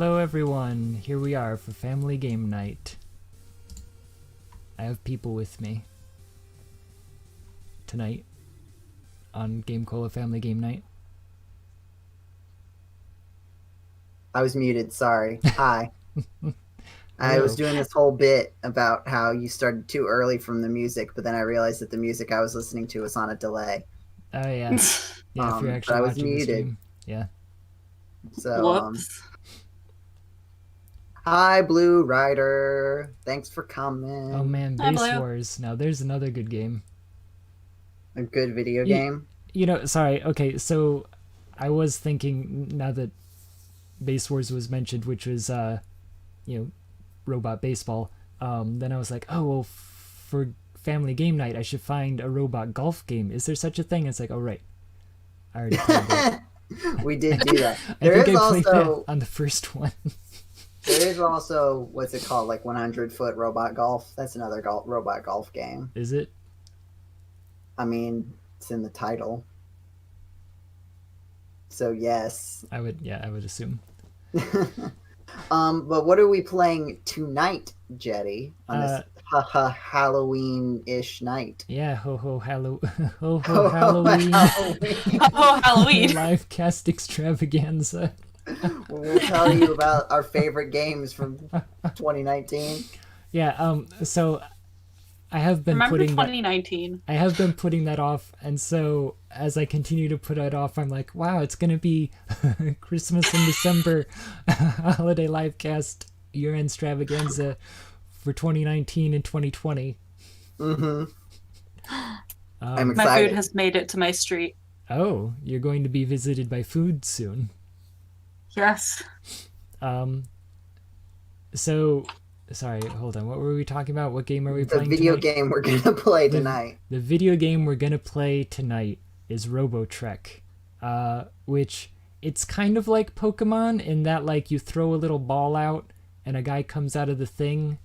Hello everyone, here we are for family game night. I have people with me tonight on GameCola family game night. I was muted, sorry. Hi. I was Hello. doing this whole bit about how you started too early from the music, but then I realized that the music I was listening to was on a delay. Oh yeah. Yeah, if you're But actually I was watching the muted. stream. Yeah. So, Whoops. hi, Blue Rider. Thanks for coming. Oh man, Hi, Base Blue. Wars. Now there's another good game. A good video You- game. You know, sorry, okay, so I was thinking now that Base Wars was mentioned, which was robot baseball, then I was like, oh well, for family game night I should find a robot golf game. Is there such a thing? It's like, oh right, I already played it. We did do that. I There think is I played that also on the first one. there is also what's it called, like 100-foot robot golf. That's another robot golf game. Is it? I mean, it's in the title. So yes. I would assume. But what are we playing tonight, Jetty? On this Halloween-ish night. Yeah, ho ho Ho, Halloween Halloween. Oh, Halloween. live cast extravaganza. We'll tell you about our favorite games from 2019. Yeah, so I have been Remember putting that 2019? I have been putting that off, and so as I continue to put it off, I'm like, wow, it's gonna be Christmas in December holiday livecast year-end extravaganza for 2019 and 2020. Mm-hmm. I'm My excited. food has made it to my street. Oh, you're going to be visited by food soon. Yes. So, sorry, hold on. What were we talking about? What game are we The playing video tonight? game we're gonna play tonight. The video game we're gonna play tonight is Robotrek, which it's kind of like Pokemon in that like you throw a little ball out and a guy comes out of the thing,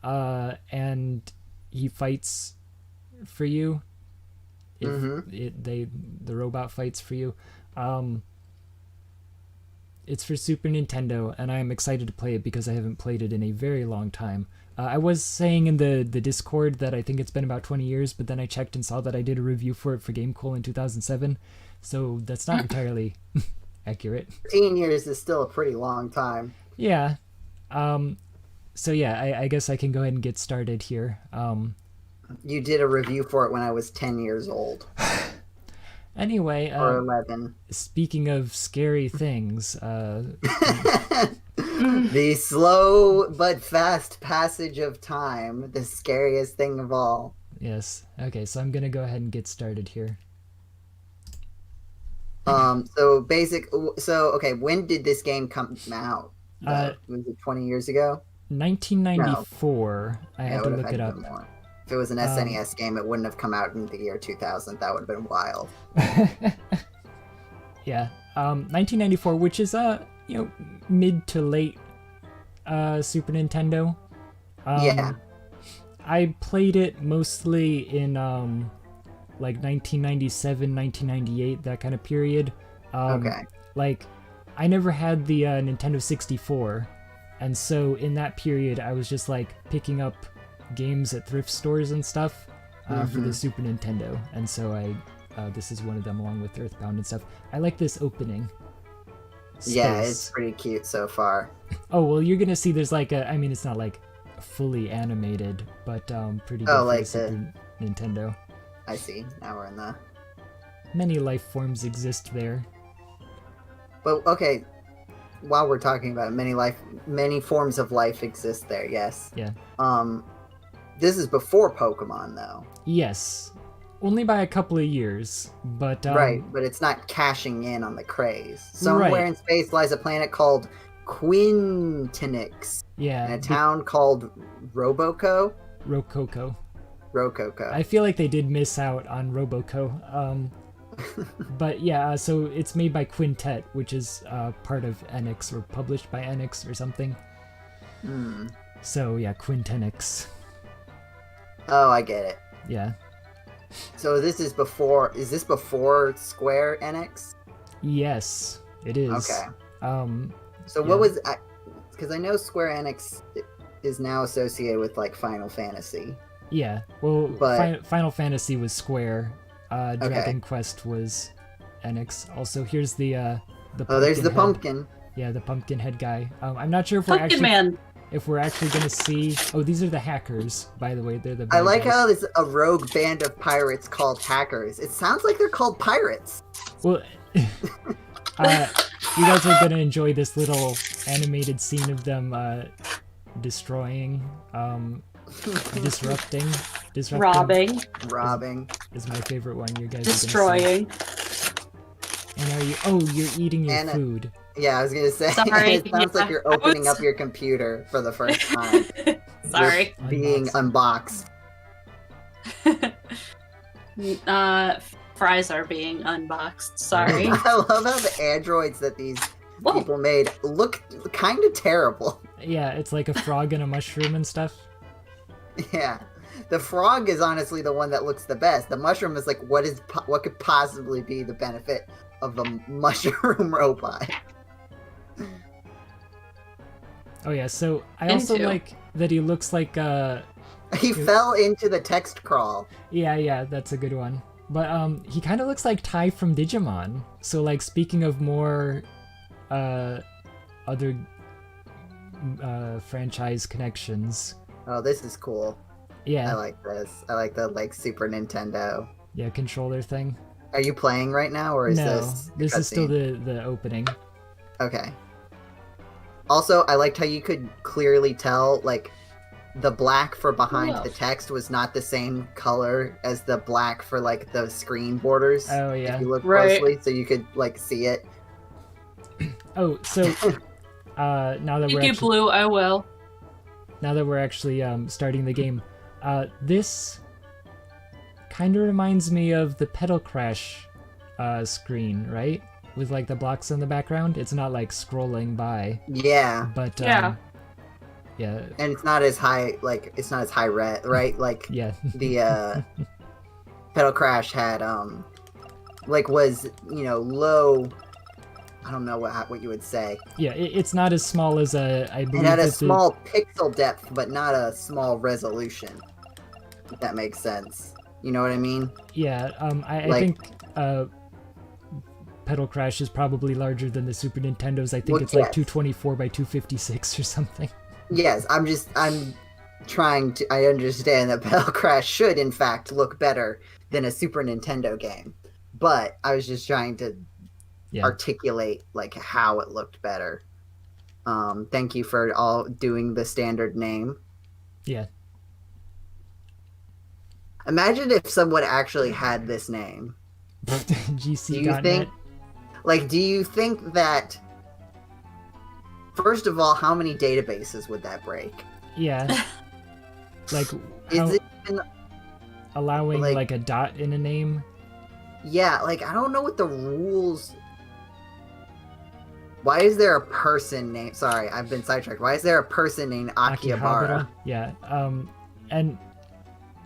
and he fights for you. The robot fights for you. It's for Super Nintendo, and I'm excited to play it because I haven't played it in a very long time. I was saying in the Discord that I think it's been about 20 years, but then I checked and saw that I did a review for it for GameCola in 2007, so that's not entirely accurate. 15 years is still a pretty long time. Yeah. So yeah, I guess I can go ahead and get started here. You did a review for it when I was 10 years old. Anyway, Or 11. speaking of scary things, The slow but fast passage of time, the scariest thing of all. yes. Okay, so I'm gonna go ahead and get started here. Okay, when did this game come out? Was it 20 years ago? 1994. I Yeah, had it to would have look had it to up. be more. If it was an SNES game, it wouldn't have come out in the year 2000. That would have been wild. Yeah. 1994, which is mid to late Super Nintendo. Yeah. I played it mostly in like 1997, 1998, that kind of period. Okay. Like, I never had the Nintendo 64, and so in that period, I was just like picking up games at thrift stores and stuff for the Super Nintendo, and so this is one of them along with Earthbound and stuff. I like this opening. Yeah, space. it's pretty cute so far. Oh, well, you're gonna see there's like I mean, it's not like fully animated, but pretty good Oh, for like the Super Nintendo. I see. Now we're in the... Many life forms exist there. But, okay, while we're talking about it, many forms of life exist there, yes. Yeah. This is before Pokemon, though. Yes. Only by a couple of years, but... Right, but it's not cashing in on the craze. Somewhere Right. in space lies a planet called Quintenix, Yeah. and a town called Rococo. Rococo. I feel like they did miss out on Roboco. But yeah, so it's made by Quintet, which is part of Enix, or published by Enix or something. So yeah, Quintenix. Oh, I get it. Yeah. So is this before Square Enix? Yes, it is. Okay. So What was because I know Square Enix is now associated with like Final Fantasy. Yeah, well, But- Final Fantasy was Square. Dragon Quest was Enix. Also, here's the Oh, there's the head. pumpkin. Yeah, the pumpkin head guy. I'm not sure if we're Pumpkin actually Man. gonna see. Oh, these are the hackers, by the way. They're the. I bad like guys. how there's a rogue band of pirates called hackers. It sounds like they're called pirates. Well, you guys are gonna enjoy this little animated scene of them destroying, disrupting. Robbing. Robbing. Is my favorite one. You guys Destroying. are gonna see. And you're eating your Anna. food. Yeah, I was gonna say. Sorry, It sounds like yeah. you're opening up your computer for the first time. Sorry. Being unboxed. Fries are being unboxed. Sorry. I love how the androids that these Whoa. people made look kind of terrible. Yeah, it's like a frog and a mushroom and stuff. Yeah. The frog is honestly the one that looks the best. The mushroom is like, what could possibly be the benefit of the mushroom robot? Oh yeah, so I also Into. like that he looks like He fell into the text crawl. yeah, that's a good one. But he kind of looks like Ty from Digimon. So like speaking of more other franchise connections. Oh, this is cool. I Yeah, like this. I like the like Super Nintendo. yeah, controller thing. Are you playing right now, or is No, this? a this is still cutscene? the opening. Okay. Also, I liked how you could clearly tell, like, the black for behind Whoa. the text was not the same color as the black for, like, the screen borders. Oh yeah. If you look Right. closely, so you could, like, see it. Oh, so now that If we're you actually, blue, I will. starting the game, this kind of reminds me of the Pedal Crash screen, right? With like the blocks in the background. It's not like scrolling by, Yeah. but Yeah. yeah, And it's not as high, like, it's not as high red, right? Like, yeah, the, Pedal Crash had, like, was, low... I don't know what you would say. yeah. It's not as small as I believe. It had a that the- small pixel depth, but not a small resolution. If that makes sense. You know what I mean? Yeah, I Like- think Pedal Crash is probably larger than the Super Nintendo's. I think Well, it's like yes. 224 by 256 or something. Yes, I'm trying to... I understand that Pedal Crash should, in fact, look better than a Super Nintendo game. But I was just trying to Yeah. articulate, like, how it looked better. Thank you for all doing the standard name. Yeah. Imagine if someone actually had this name. GC.net. think- Like, do you think that... First of all, how many databases would that break? Yeah. Like Is how, it even... allowing like- like a dot in a name. Yeah, like, I don't know what the rules... Why is there a person named... Sorry, I've been sidetracked. Why is there a person named Akihabara? Yeah. And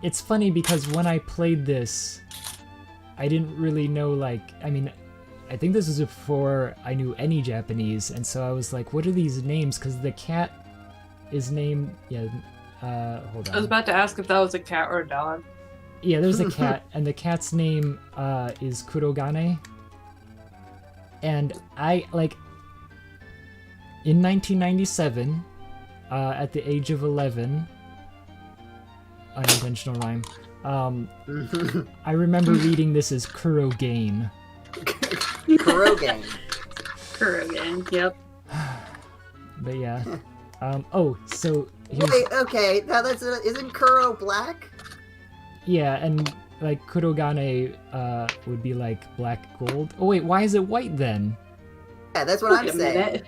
it's funny because when I played this, I didn't really know, like, I mean, I think this was before I knew any Japanese, and so I was like, what are these names? Because the cat is named, hold I was on. about to ask if that was a cat or a dog. Yeah, there's a cat, and the cat's name is Kurogane. And I, like, in 1997, at the age of 11, unintentional rhyme, I remember reading this as Kurogane. Kurogane. Kurogan. Yep. But yeah. Oh, so here's, Wait, okay, now isn't Kuro black? yeah, and like Kurogane would be like black gold. Oh wait, why is it white then? Yeah, that's what Wait I'm a saying.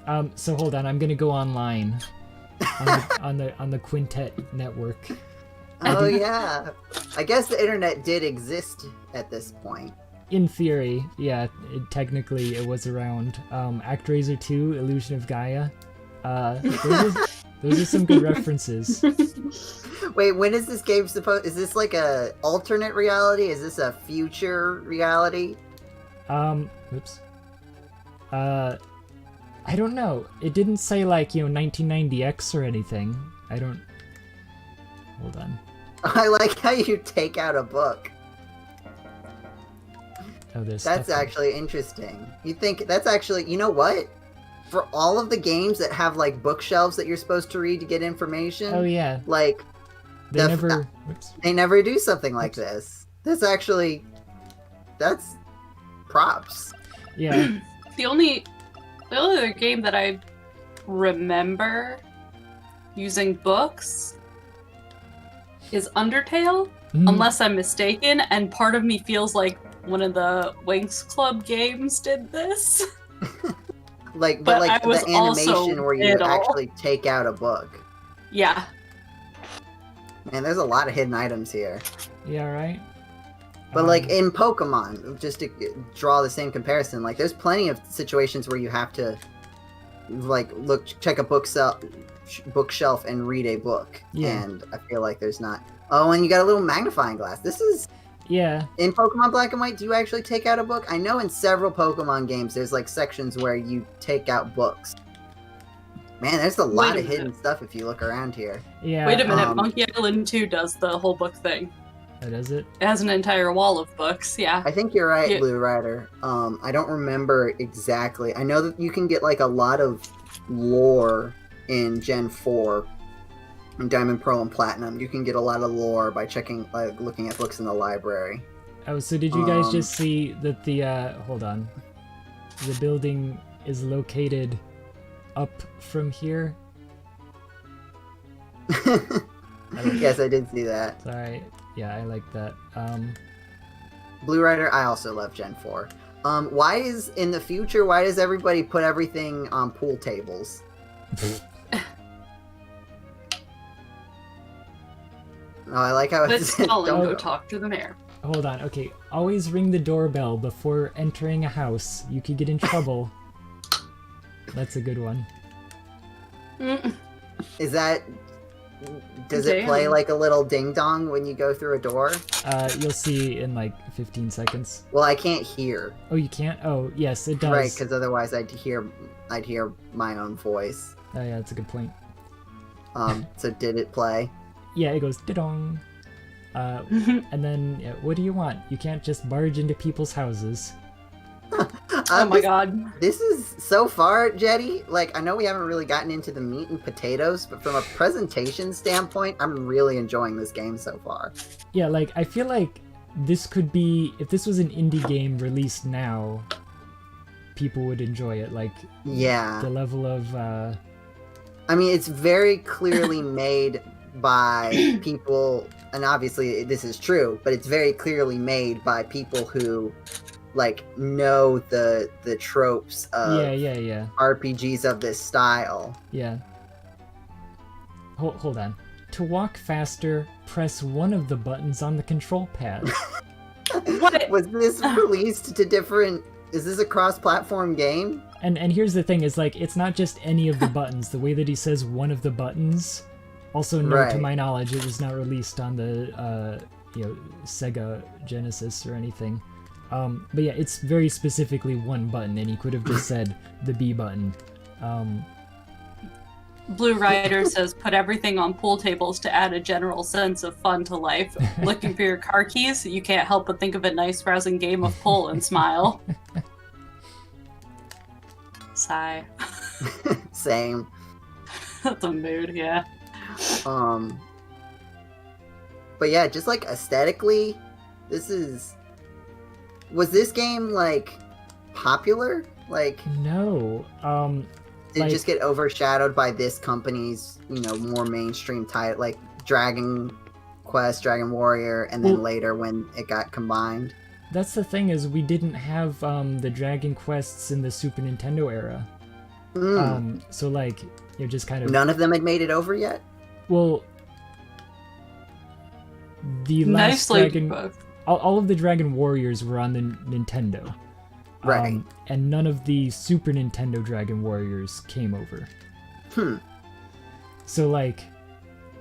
minute. So hold on, I'm gonna go online on the Quintet network. Oh yeah. I guess the internet did exist at this point. In theory, yeah, technically it was around. ActRaiser 2, Illusion of Gaia. Those are some good references. Wait, when is this game supposed... Is this like a alternate reality? Is this a future reality? Oops. I don't know. It didn't say like 1990X or anything. I don't. Hold on. I like how you take out a book. Oh, there's That's stuff in- actually interesting. You think that's actually, you know what? For all of the games that have like bookshelves that you're supposed to read to get information, Oh yeah. like They the- never. Whoops. they never do something like this. That's props. Yeah. The only other game that I remember using books is Undertale, Mm, unless I'm mistaken, and part of me feels like one of the Winx Club games did this. But But like I was the animation also where you little. actually take out a book. Yeah. Man, there's a lot of hidden items here. Yeah. Right. But like in Pokemon, just to draw the same comparison, like there's plenty of situations where you have to like check a bookshelf and read a book. Yeah. And I feel like there's not. Oh, and you got a little magnifying glass. This is Yeah. in Pokemon Black and White. Do you actually take out a book? I know in several Pokemon games, there's like sections where you take out books. Man, there's a lot Wait a of hidden minute. stuff if you look around here. Yeah. Wait a minute, um, Monkey Island 2 does the whole book thing. That is it. It has an entire wall of books, yeah. I think you're right, Yeah. Blue Rider. I don't remember exactly. I know that you can get like a lot of lore in Gen 4, in Diamond, Pearl, and Platinum. You can get a lot of lore by looking at books in the library. Oh, so did you guys Um, just see that the hold on. The building is located up from here? Yes, I did see that. Sorry. Yeah, I like that. Blue Rider, I also love Gen 4. Why does everybody put everything on pool tables? Oh, I like how But it's Stalin, don't go go. talk to the mayor. Hold on. Okay, always ring the doorbell before entering a house. You could get in trouble. That's a good one. Mm. Is that... Does it play Damn. like a little ding-dong when you go through a door? You'll see in like 15 seconds. Well, I can't hear. Oh, you can't? Oh, yes, it does. Right, because otherwise I'd hear my own voice. Oh, yeah, that's a good point. So did it play? Yeah, it goes didong. And then, yeah, what do you want? You can't just barge into people's houses. Oh my god. This is, so far, Jetty, like, I know we haven't really gotten into the meat and potatoes, but from a presentation standpoint, I'm really enjoying this game so far. Yeah, like, I feel like this could be, if this was an indie game released now, people would enjoy it. Like, Yeah. the level of, I mean, it's very clearly made by people, and obviously this is true, but it's very clearly made by people who, like, know the tropes of yeah. RPGs of this style. Yeah. Hold on. To walk faster, press one of the buttons on the control pad. What? Was this released to different... Is this a cross-platform game? And here's the thing, is like, it's not just any of the buttons. The way that he says one of the buttons, also no, to Right. my knowledge, it was not released on the, Sega Genesis or anything. But yeah, it's very specifically one button, and he could have just said the B button. Blue Rider says, put everything on pool tables to add a general sense of fun to life. Looking for your car keys? You can't help but think of a nice, rousing game of pool and smile. Sigh. Same. That's a mood, yeah. But yeah, just like aesthetically, was this game like popular? Like, No. did like- it just get overshadowed by this company's, more mainstream title, like Dragon Quest, Dragon Warrior, and then Well- later when it got combined? That's the thing, is we didn't have the Dragon Quests in the Super Nintendo era. So like, you're just kind of... None of them had made it over yet? Well, the last Nicely Dragon... both. All of the Dragon Warriors were on the Nintendo. Right. And none of the Super Nintendo Dragon Warriors came over. So like,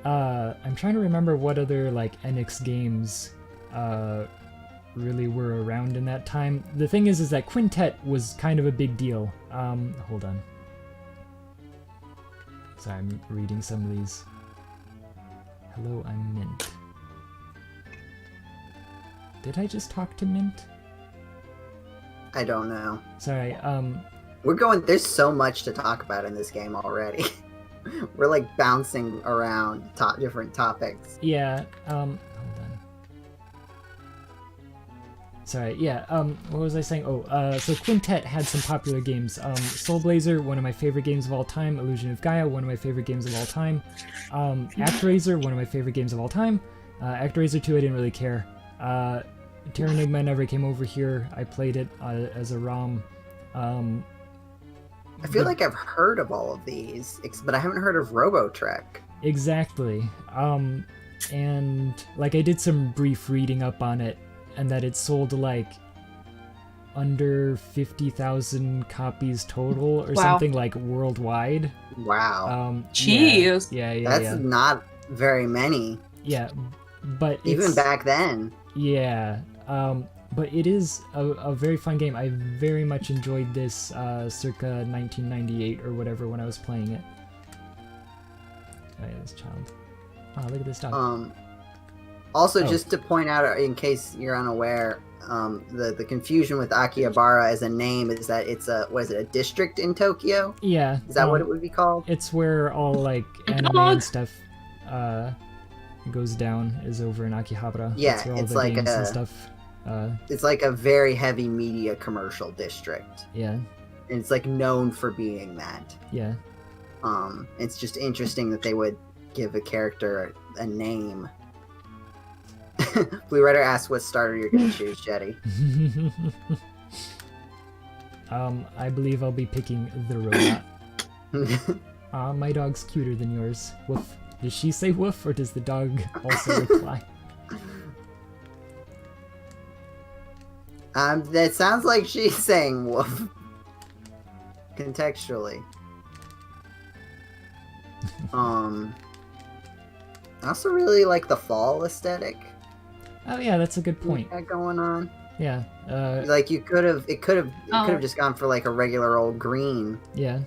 I'm trying to remember what other like NX games really were around in that time. The thing is that Quintet was kind of a big deal. Hold on. Sorry, I'm reading some of these. Hello, I'm Mint. Did I just talk to Mint? I don't know. Sorry, There's so much to talk about in this game already. We're like bouncing around different topics. yeah, hold on. Sorry, yeah, what was I saying? So Quintet had some popular games. Soul Blazer, one of my favorite games of all time. Illusion of Gaia, one of my favorite games of all time. ActRaiser, one of my favorite games of all time. ActRaiser 2, I didn't really care. Terranigma never came over here. I played it as a ROM. I feel like I've heard of all of these, but I haven't heard of Robotrek. Exactly. And like I did some brief reading up on it, and that it sold like under 50,000 copies total or something like worldwide. Wow. Jeez. Yeah. That's not very many. Yeah, but even back then. Yeah. But it is a very fun game. I very much enjoyed this circa 1998 or whatever when I was playing it. Oh yeah, this child. Oh, look at this dog. Also, just to point out, in case you're unaware, the confusion with Akihabara as a name is that it's a district in Tokyo? Yeah. Is that what it would be called? It's where all like anime and stuff goes down, is over in Akihabara. Yeah, That's where all it's the like games and stuff. It's like a very heavy media commercial district. Yeah. And it's like known for being that. Yeah. It's just interesting that they would give a character a name. Blue Rider asks what starter you're gonna choose, Jetty. I believe I'll be picking the robot. My dog's cuter than yours. Woof. Does she say woof, or does the dog also reply? That sounds like she's saying woof. Contextually. I also really like the fall aesthetic. Oh yeah, that's a good point. Got going on. Yeah. Like it could have just gone for like a regular old green. Yeah.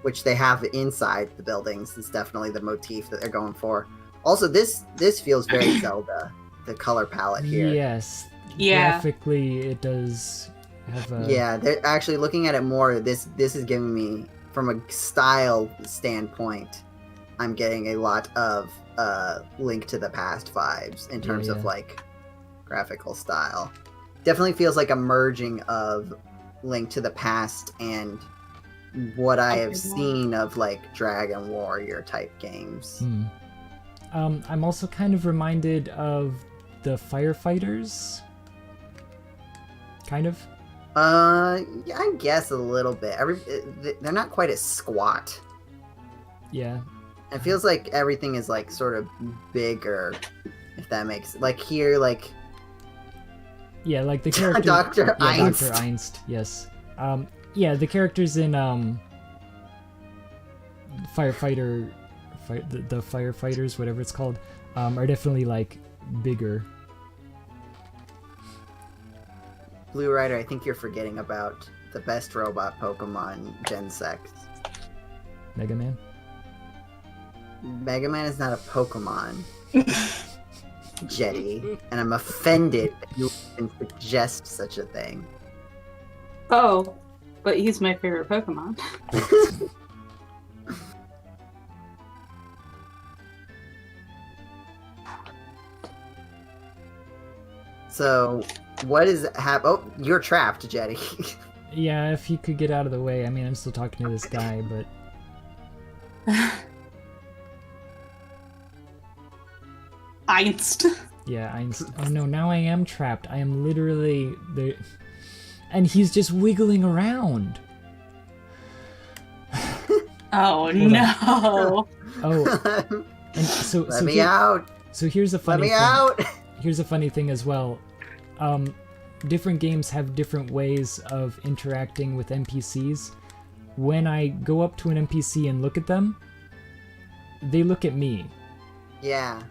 Which they have inside the buildings. It's definitely the motif that they're going for. Also, this feels very Zelda. The color palette here. Yes. Yeah. Graphically, it does have a... Yeah, they're actually looking at it more. This is giving me, from a style standpoint, I'm getting a lot of Link to the Past vibes in terms of like graphical style. Definitely feels like a merging of Link to the Past and what I have seen of like Dragon Warrior type games. I'm also kind of reminded of the Firefighters. Kind of. Yeah, I guess a little bit. They're not quite as squat. Yeah. It feels like everything is like sort of bigger, if that makes like here like. Yeah, like the character. Dr. Einst. Dr. Einst. Yes. Yeah, the characters in Firefighter, the Firefighters, whatever it's called, are definitely like bigger. Blue Rider, I think you're forgetting about the best robot Pokemon Gensect. Mega Man? Mega Man is not a Pokemon. Jetty. And I'm offended that you even suggest such a thing. Oh, but he's my favorite Pokemon. So, what is Oh, you're trapped, Jetty. Yeah, if he could get out of the way. I mean, I'm still talking to this guy, but... Einst. Yeah, Einst. Oh no, now I am trapped. I am literally... the, and he's just wiggling around. Oh, no. Oh, and so... Let me out! So here's a funny Let me thing. out! Here's a funny thing as well. Different games have different ways of interacting with NPCs. When I go up to an NPC and look at them, they look at me. Yeah.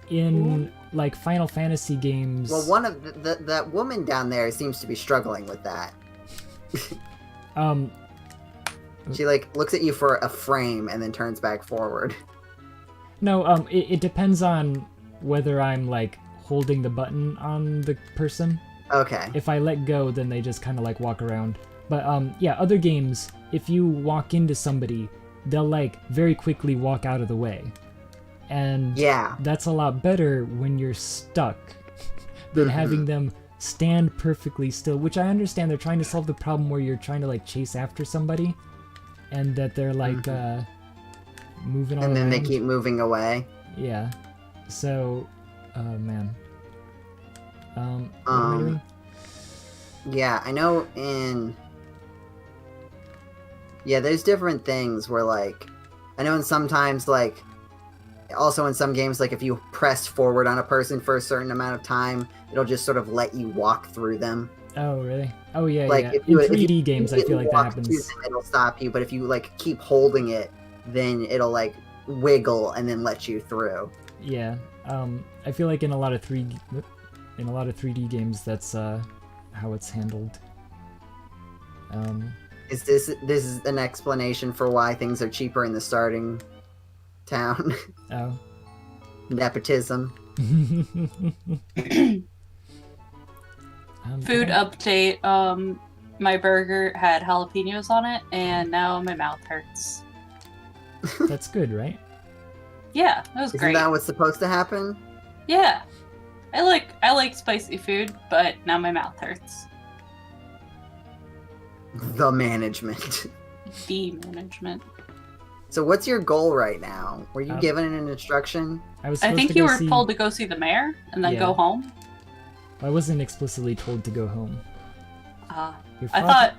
In like Final Fantasy games. Well, one of that woman down there seems to be struggling with that. She like looks at you for a frame and then turns back forward. No, it depends on whether I'm like holding the button on the person. Okay. If I let go, then they just kind of like walk around. But yeah, other games, if you walk into somebody, they'll like very quickly walk out of the way. And Yeah. that's a lot better when you're stuck than having them stand perfectly still, which I understand they're trying to solve the problem where you're trying to like chase after somebody and that they're like moving all And then around. they keep moving away. Yeah. So, oh man. What am I doing? Yeah, I know Yeah, there's different things where, like... I know in sometimes, like... Also in some games, like, if you press forward on a person for a certain amount of time, it'll just sort of let you walk through them. Oh, really? Oh, yeah, Like, yeah. if In you, 3D games, I feel like that walk to happens. them, it'll stop you, but if you, like, keep holding it, then it'll, like, wiggle and then let you through. Yeah. I feel like in a lot of 3D games, that's how it's handled. Is this is an explanation for why things are cheaper in the starting town? Oh. Nepotism. Food update. My burger had jalapenos on it, and now my mouth hurts. That's good, right? Yeah, that was Isn't great. that what's supposed to happen? Yeah, I like spicy food, but now my mouth hurts. The management. The management. So what's your goal right now? Were you Um, given an instruction? I think you were told to go see the mayor and then Yeah. go home. I wasn't explicitly told to go home. Your I father-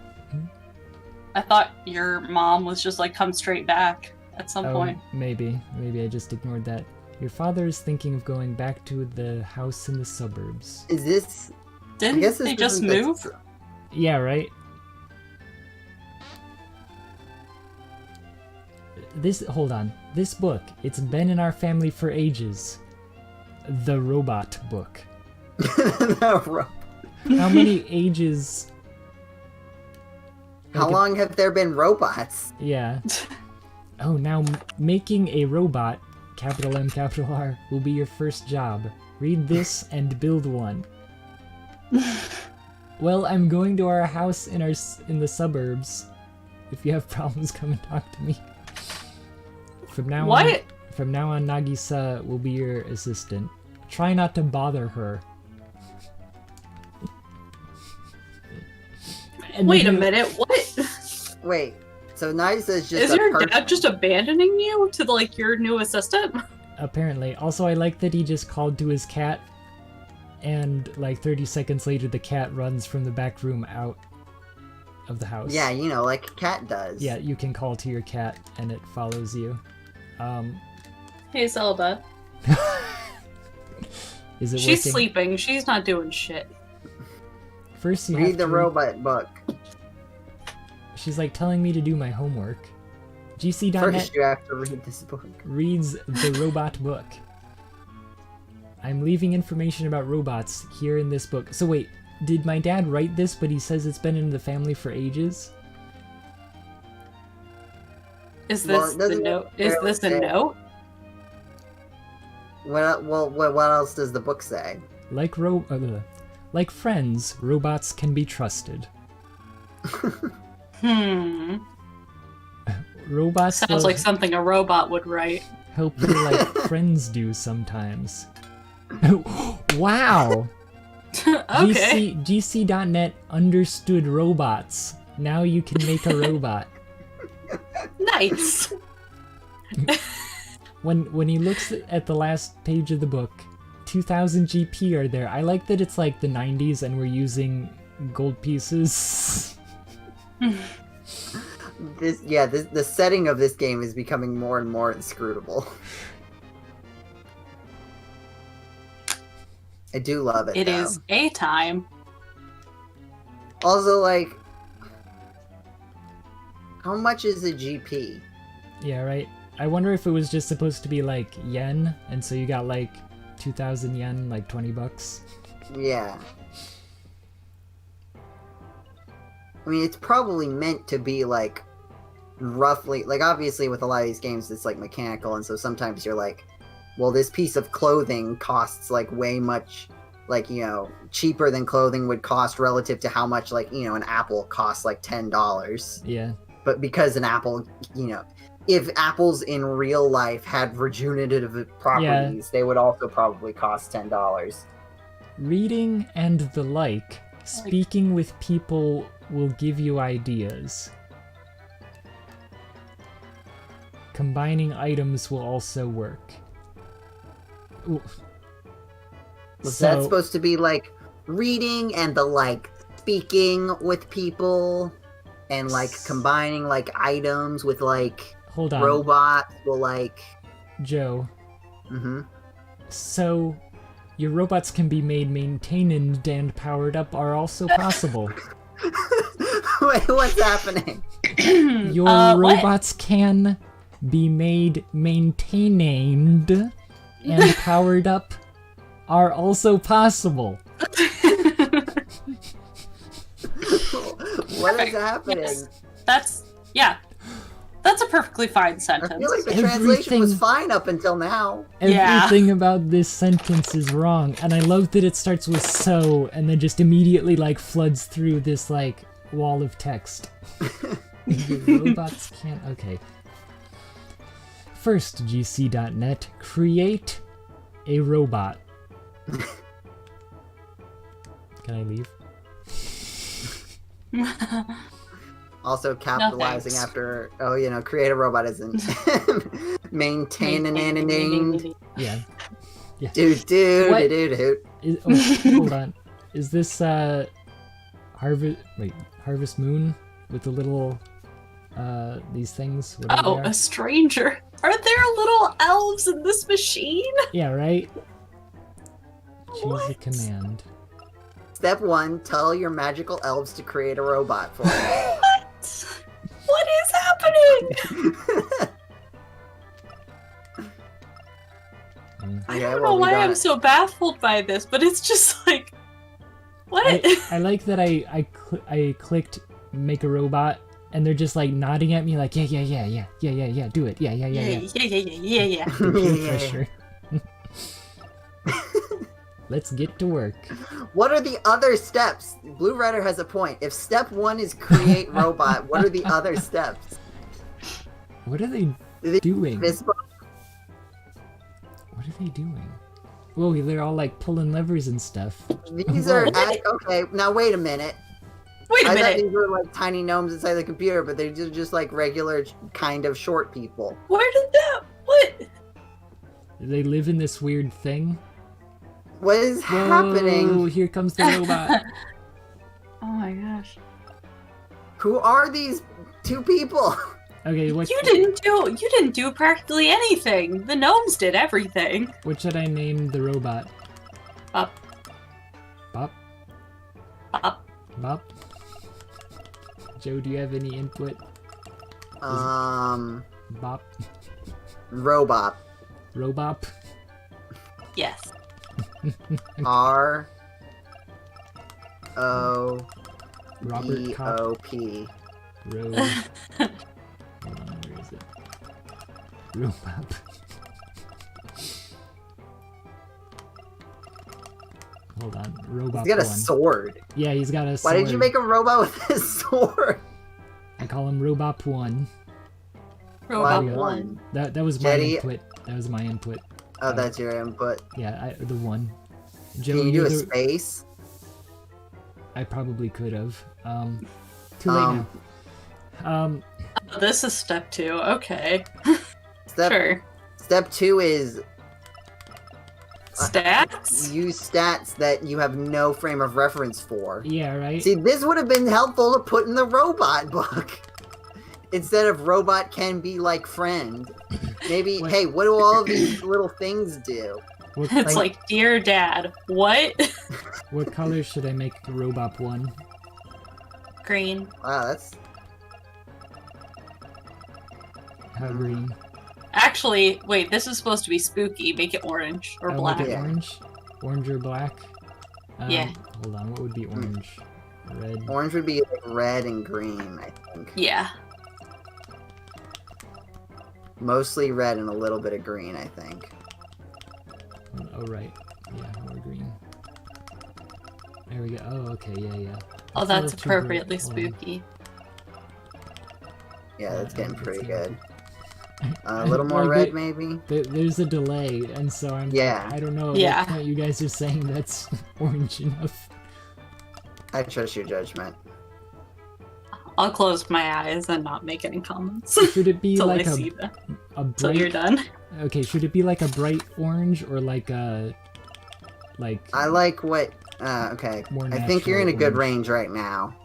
thought your mom was just like come straight back at some point. Maybe I just ignored that. Your father is thinking of going back to the house in the suburbs. Is this... Didn't this they just isn't move? Yeah, right? Hold on. This book, it's been in our family for ages. The Robot book. How many ages? How Like, long have there been robots? Yeah. Oh, now making a robot, capital M, capital R, will be your first job. Read this and build one. Well, I'm going to our house in the suburbs. If you have problems, come and talk to me. From now What? on, Nagisa will be your assistant. Try not to bother her. And Wait a then minute, what? Wait, so Nisa is just Is a your person... dad just abandoning you to like your new assistant? Apparently. Also, I like that he just called to his cat, and like 30 seconds later, the cat runs from the back room out of the house. Yeah, you know, like a cat does. Yeah, you can call to your cat, and it follows you. Hey Zelda. Is it She's working? sleeping. She's not doing shit. First, you Read have the to robot book. She's like telling me to do my homework. GCDotNet First, you have to read this book. reads the robot book. I'm leaving information about robots here in this book. So wait, did my dad write this, but he says it's been in the family for ages? Is Well, this it the doesn't note? Is this a necessarily say. note? What else does the book say? Like friends, robots can be trusted. Robots Sounds will like something a robot would write. help you like friends do sometimes. Wow! Okay. GC.net understood robots. Now you can make a robot. Nice. When he looks at the last page of the book, 2000 GP are there. I like that it's like the 90s and we're using gold pieces. The setting of this game is becoming more and more inscrutable. I do love it. It though. is a time. Also, like, how much is a GP? Yeah, right. I wonder if it was just supposed to be like yen, and so you got like 2,000 yen, like 20 bucks. Yeah. I mean, it's probably meant to be like roughly, like, obviously with a lot of these games it's like mechanical, and so sometimes you're like, well, this piece of clothing costs like way much, like, you know, cheaper than clothing would cost relative to how much, like, you know, an apple costs like $10. Yeah. But because an apple, you know, if apples in real life had regenerative properties, they would also probably cost $10. Reading and the like. Speaking with people will give you ideas. Combining items will also work. Ooh. Was that supposed to be like reading and the like speaking with people and like combining like items with like Hold on. robots will like Joe. Mm-hmm. So your robots can be made maintained and powered up are also possible. Wait, what's happening? Your robots can be made maintained and powered up are also possible. What is happening? Yes. That's a perfectly fine sentence. I feel like the translation was fine up until now. Everything about this sentence is wrong, and I love that it starts with "so" and then just immediately like floods through this like wall of text. Robots can't. Okay. First, GC.net, create a robot. Can I leave? Also capitalizing after, oh, you know, create a robot isn't maintaining. Yeah. Yeah. Dude. Hold on. Is this Harvest Moon with the little these things? Oh, a stranger. Are there little elves in this machine? Yeah, right? Choose What? a command. Step 1, tell your magical elves to create a robot for you. What? What is happening? I don't know why I'm so baffled by this, but it's just like, what? I like that I clicked make a robot, and they're just like nodding at me like, yeah, do it, yeah. Yeah. Peer pressure. Let's get to work. What are the other steps? Blue Rider has a point. If step 1 is create robot, what are the other steps? What are they doing? What are they doing? Whoa, they're all like pulling levers and stuff. These are okay. Now wait a minute. I thought these were like tiny gnomes inside the computer, but they're just like regular kind of short people. Where did that? What? They live in this weird thing. What is happening? Oh, here comes the robot. Oh my gosh. Who are these two people? Okay, You didn't do practically anything. The gnomes did everything. What should I name the robot? Bop. Bop. Bop. Bop. Joe, do you have any input? Bop. Robot. Robop. Yes. R O Robert B Cop. O P. Hold on, where is it? Robop. Hold on, Robop. He's got a 1. sword. Yeah, he's got a sword. Why did you make a robot with a sword? I call him Robop 1. Robot Why 1. That was my Jetty. input. That was my input. Oh, that's your input. Yeah, the 1. Joe, Can you do a the... space? I probably could have. Too late now. This is step 2. Okay. Sure. Step 2 is Stats? use stats that you have no frame of reference for. Yeah, right? See, this would have been helpful to put in the robot book. Instead of robot can be like friend. Maybe, hey, what do all of these little things do? It's like, dear dad, what? What color should I make the Robop 1? Green. Wow, that's... How green? Actually, wait, this is supposed to be spooky. Make it orange or black. Make it orange? Orange or black? Yeah. Hold on, what would be orange? Red? Orange would be like red and green, I think. Yeah. Mostly red and a little bit of green, I think. Oh, right. Yeah, more green. There we go. Oh, okay, yeah. Oh, That's a that's little too bright. appropriately Hold on. spooky. Yeah, that's getting let's pretty see. good. A little more Like, red, maybe? There's a delay, and so I'm Yeah. like, I don't know Yeah. what point you guys are saying that's orange enough. I trust your judgment. I'll close my eyes and not make any comments Should it be until like I see them. a So you're bright... done. Okay, should it be like a bright orange or like a... Like... I like what... okay. More I think you're in a natural good orange. range right now.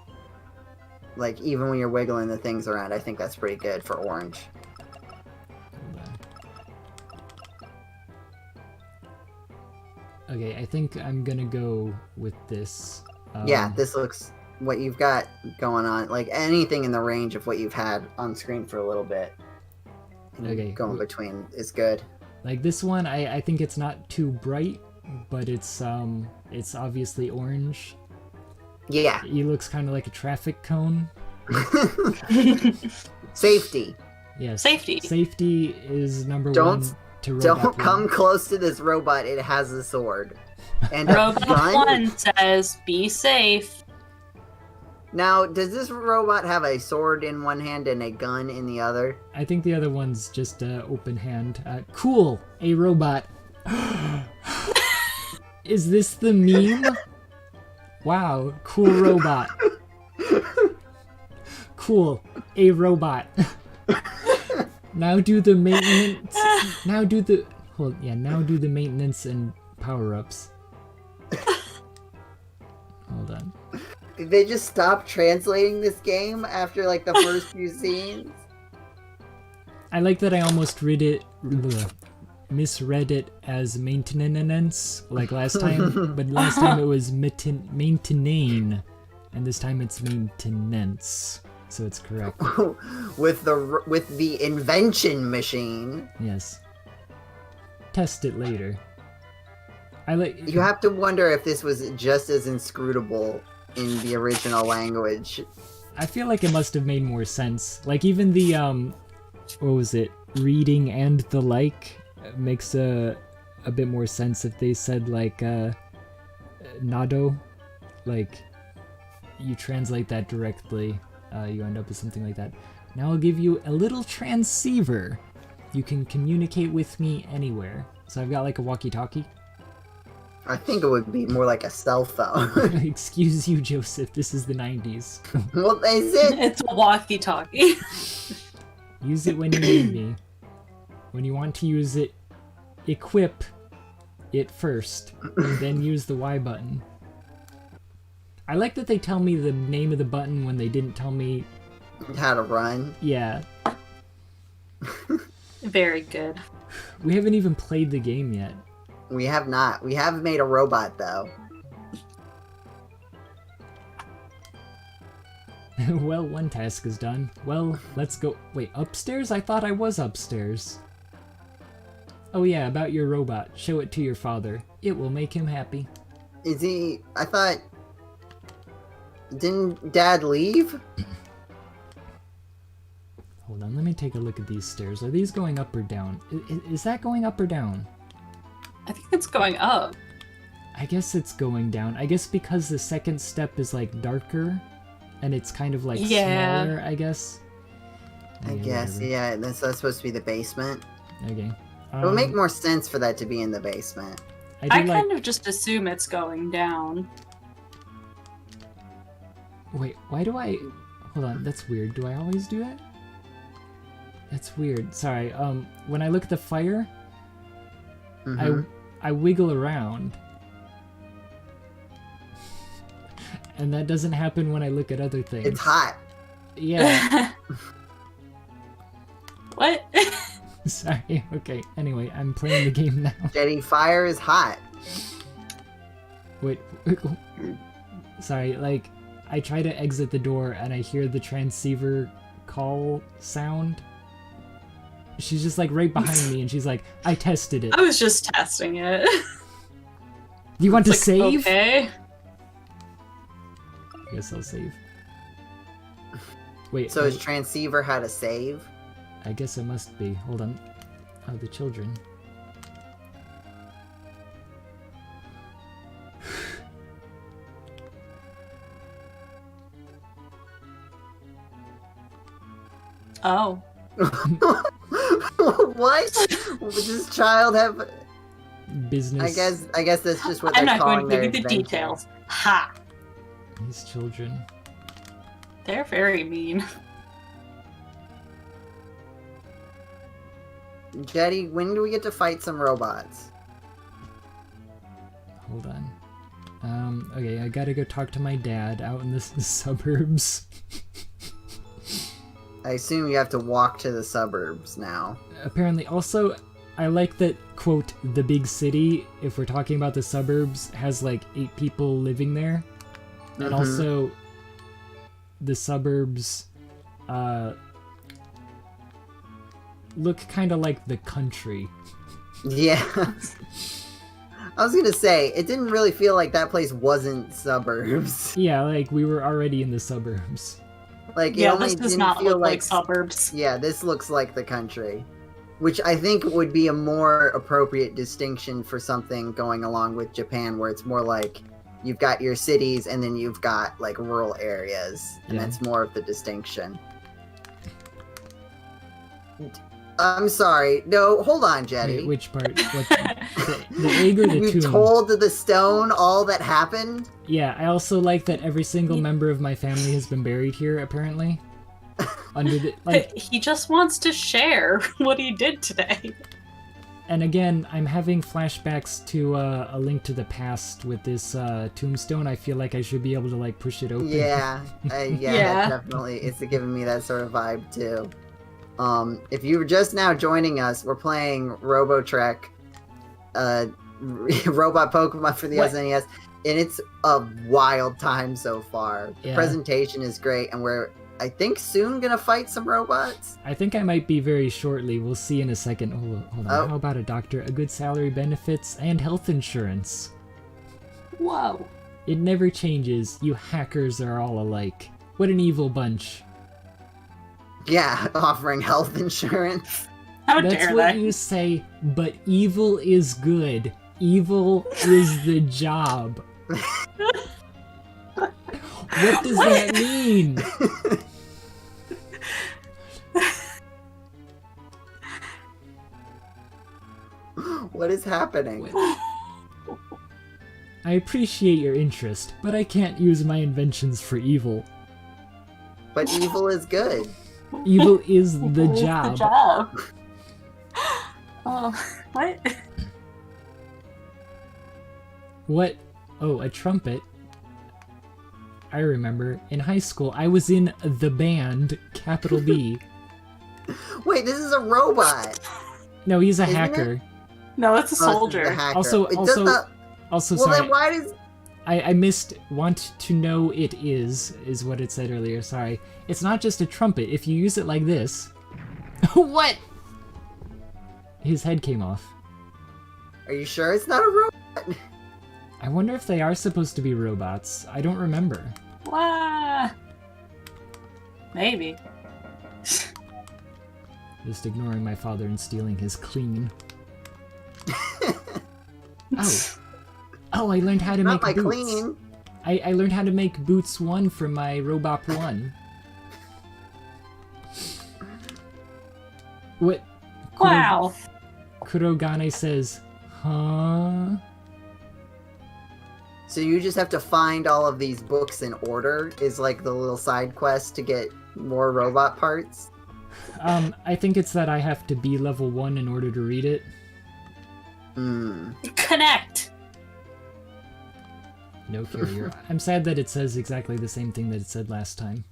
Like, even when you're wiggling the things around, I think that's pretty good for orange. Hold on. Okay, I think I'm gonna go with this. Yeah, this looks... What you've got going on, like anything in the range of what you've had on screen for a little bit. And Okay. going between is good. Like this one, I think it's not too bright, but it's obviously orange. Yeah. He looks kind of like a traffic cone. Safety. Yes. Safety. Safety is number Don't- one to robot Don't one. come close to this robot. It has a sword. And a Robot gun? 1 says, be safe. Now, does this robot have a sword in one hand and a gun in the other? I think the other one's just open hand. Cool, a robot. Is this the meme? Wow, cool robot. Cool, a robot. Now do the maintenance. Now do the maintenance and power-ups. Hold on. Did they just stop translating this game after like the first few scenes? I like that I almost misread it as maintenance like last time, but last time it was maintenane, and this time it's maintenance, so it's correct. with the invention machine. Yes. Test it later. I like. You have to wonder if this was just as inscrutable in the original language. I feel like it must have made more sense. Like even the what was it? Reading and the like makes a bit more sense if they said like nado, like you translate that directly, you end up with something like that. Now I'll give you a little transceiver. You can communicate with me anywhere. So I've got like a walkie-talkie. I think it would be more like a cell phone. Excuse you, Joseph. This is the 90s. Well, is it? It's a walkie-talkie. Use it when you need me. When you want to use it, equip it first, and then use the Y button. I like that they tell me the name of the button when they didn't tell me... How to run. Yeah. Very good. We haven't even played the game yet. We have not. We have made a robot, though. Well, one task is done. Well, let's go... Wait, upstairs? I thought I was upstairs. Oh yeah, about your robot. Show it to your father. It will make him happy. Is he... I thought... Didn't Dad leave? Hold on, let me take a look at these stairs. Are these going up or down? Is that going up or down? I think it's going up. I guess it's going down. I guess because the second step is like darker, and it's kind of like Yeah. smaller, I guess. I Yeah, guess, whatever. yeah. That's supposed to be the basement. Okay. It would make more sense for that to be in the basement. I I do like... kind of just assume it's going down. Wait, why do I... Hold on, that's weird. Do I always do that? That's weird. Sorry, when I look at the fire, Mhm. I wiggle around. And that doesn't happen when I look at other things. It's hot. Yeah. What? Sorry. Okay. Anyway, I'm playing the game now. Jetty, fire is hot. Wait. Sorry, like, I try to exit the door and I hear the transceiver call sound. She's just like right behind me and she's like, I tested it. I was just testing it. Do you want to Like, save? Okay. I guess I'll save. Wait. So his transceiver had a save? I guess it must be. Hold on. Oh, the children. Oh. What? Does this child have? Business. I guess that's just what I'm they're not going calling to their give you the adventure. details. Ha! These children. They're very mean. Jetty, when do we get to fight some robots? Hold on. Okay, I gotta go talk to my dad out in the suburbs. I assume you have to walk to the suburbs now. Apparently, also, I like that, quote, the big city, if we're talking about the suburbs, has like 8 people living there. And also, the suburbs, look kind of like the country. Yeah. I was gonna say, it didn't really feel like that place wasn't suburbs. Yeah, like we were already in the suburbs. Like, it Yeah, only this does didn't not feel look like suburbs. Yeah, this looks like the country. Which I think would be a more appropriate distinction for something going along with Japan, where it's more like you've got your cities and then you've got like rural areas, and Yeah. that's more of the distinction. I'm sorry. No, hold on, Jetty. Wait, which part? What, the egg or the You tomb? told the stone all that happened? Yeah, I also like that every single member of my family has been buried here, apparently. Under the, like, He just wants to share what he did today. and again, I'm having flashbacks to A Link to the Past with this tombstone. I feel like I should be able to like push it open. Yeah, yeah, Yeah. that definitely it's giving me that sort of vibe too. If you were just now joining us, we're playing Robotrek, robot Pokemon for the What? SNES, and it's a wild time so far. The Yeah. presentation is great, and we're, I think, soon gonna fight some robots. I think I might be very shortly. We'll see in a second. Hold on. Oh. How about a doctor, a good salary, benefits, and health insurance? Whoa. It never changes. You hackers are all alike. What an evil bunch. Yeah, offering health insurance. How That's dare what they? you say, but evil is good. Evil is the job. What does that mean? What is happening? I appreciate your interest, but I can't use my inventions for evil. But evil is good. Evil is the It's job. The job. Oh, what? What? Oh, a trumpet? I remember. In high school, I was in the band, capital B. Wait, this is a robot. No, he's a Isn't hacker. No, it's a Oh, this is soldier. the hacker. Also- It does also- not- Also, well, sorry. then why does? I missed want to know it is what it said earlier. Sorry. It's not just a trumpet. If you use it like this. What? His head came off. Are you sure it's not a robot? I wonder if they are supposed to be robots. I don't remember. Wah. Maybe. Just ignoring my father and stealing his clean. Oh, I learned how to Not make my boots. clean. I learned how to make boots 1 from my Robot 1. What? Wow. Kurogane says, huh? So you just have to find all of these books in order is like the little side quest to get more robot parts. I think it's that I have to be level 1 in order to read it. Connect. No carrier. I'm sad that it says exactly the same thing that it said last time.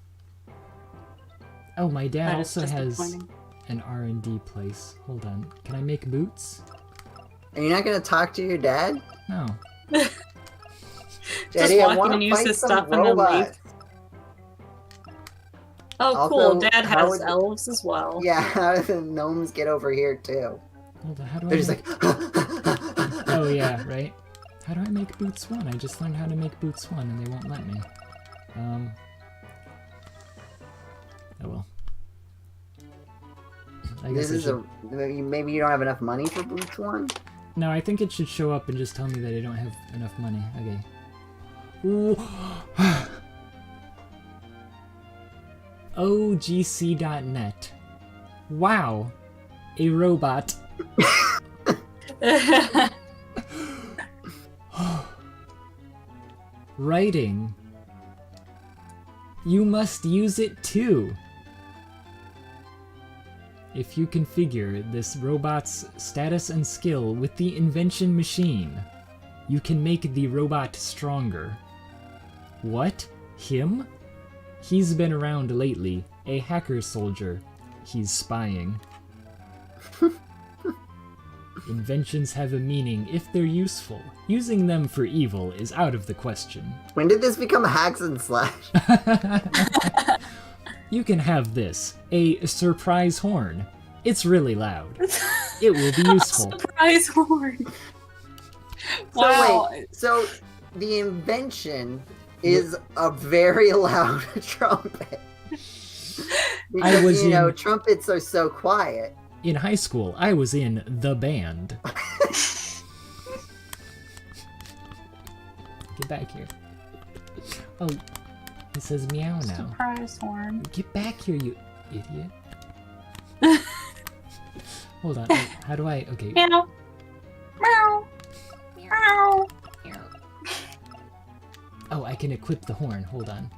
Oh, my dad That is also has disappointing. an R&D place. Hold on. Can I make boots? Are you not gonna talk to your dad? No. Daddy, I walk in wanna and use fight his some stuff and then leave. robots. Oh, Also, cool. Dad how has would- elves as well. Yeah, how do the gnomes get over here too? Hold on. How do They're I just make... like. Oh, yeah, right? How do I make boots 1? I just learned how to make boots 1 and they won't let me. Oh well. I guess This is a maybe you don't have enough money for Boots 1? No, I think it should show up and just tell me that I don't have enough money. Okay. Ooh. Oh, GCDotNet. Wow. A robot. Writing. You must use it too. If you configure this robot's status and skill with the invention machine, you can make the robot stronger. What? Him? He's been around lately, a hacker soldier. He's spying. Inventions have a meaning if they're useful. Using them for evil is out of the question. When did this become Hacks and Slash? You can have this, a surprise horn. It's really loud. It will be useful. Surprise horn. Wow. So the invention is a very loud trumpet. Because, trumpets are so quiet. In high school, I was in the band. Get back here. Oh, it says meow now. Surprise horn. Get back here, you idiot. Hold on. How do I... Okay. Meow. Meow. Meow. Oh, I can equip the horn. Hold on.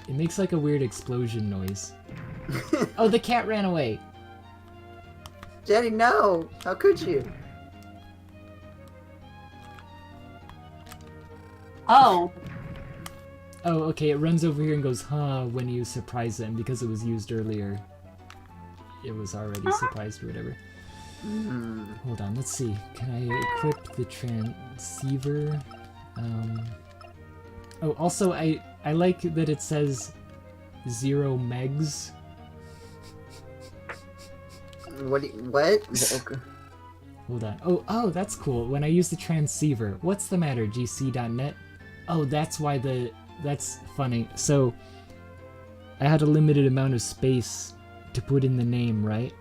It makes like a weird explosion noise. Oh, the cat ran away. Jenny, no! How could you? Oh. Oh, okay, it runs over here and goes, huh, when you surprise it, and because it was used earlier, it was already surprised or whatever. Hold on, let's see. Can I equip the transceiver? Oh, also, I like that it says 0 megs. What? Hold on. Oh, that's cool. When I use the transceiver, what's the matter, GC.net? Oh, that's why that's funny. So, I had a limited amount of space to put in the name, right?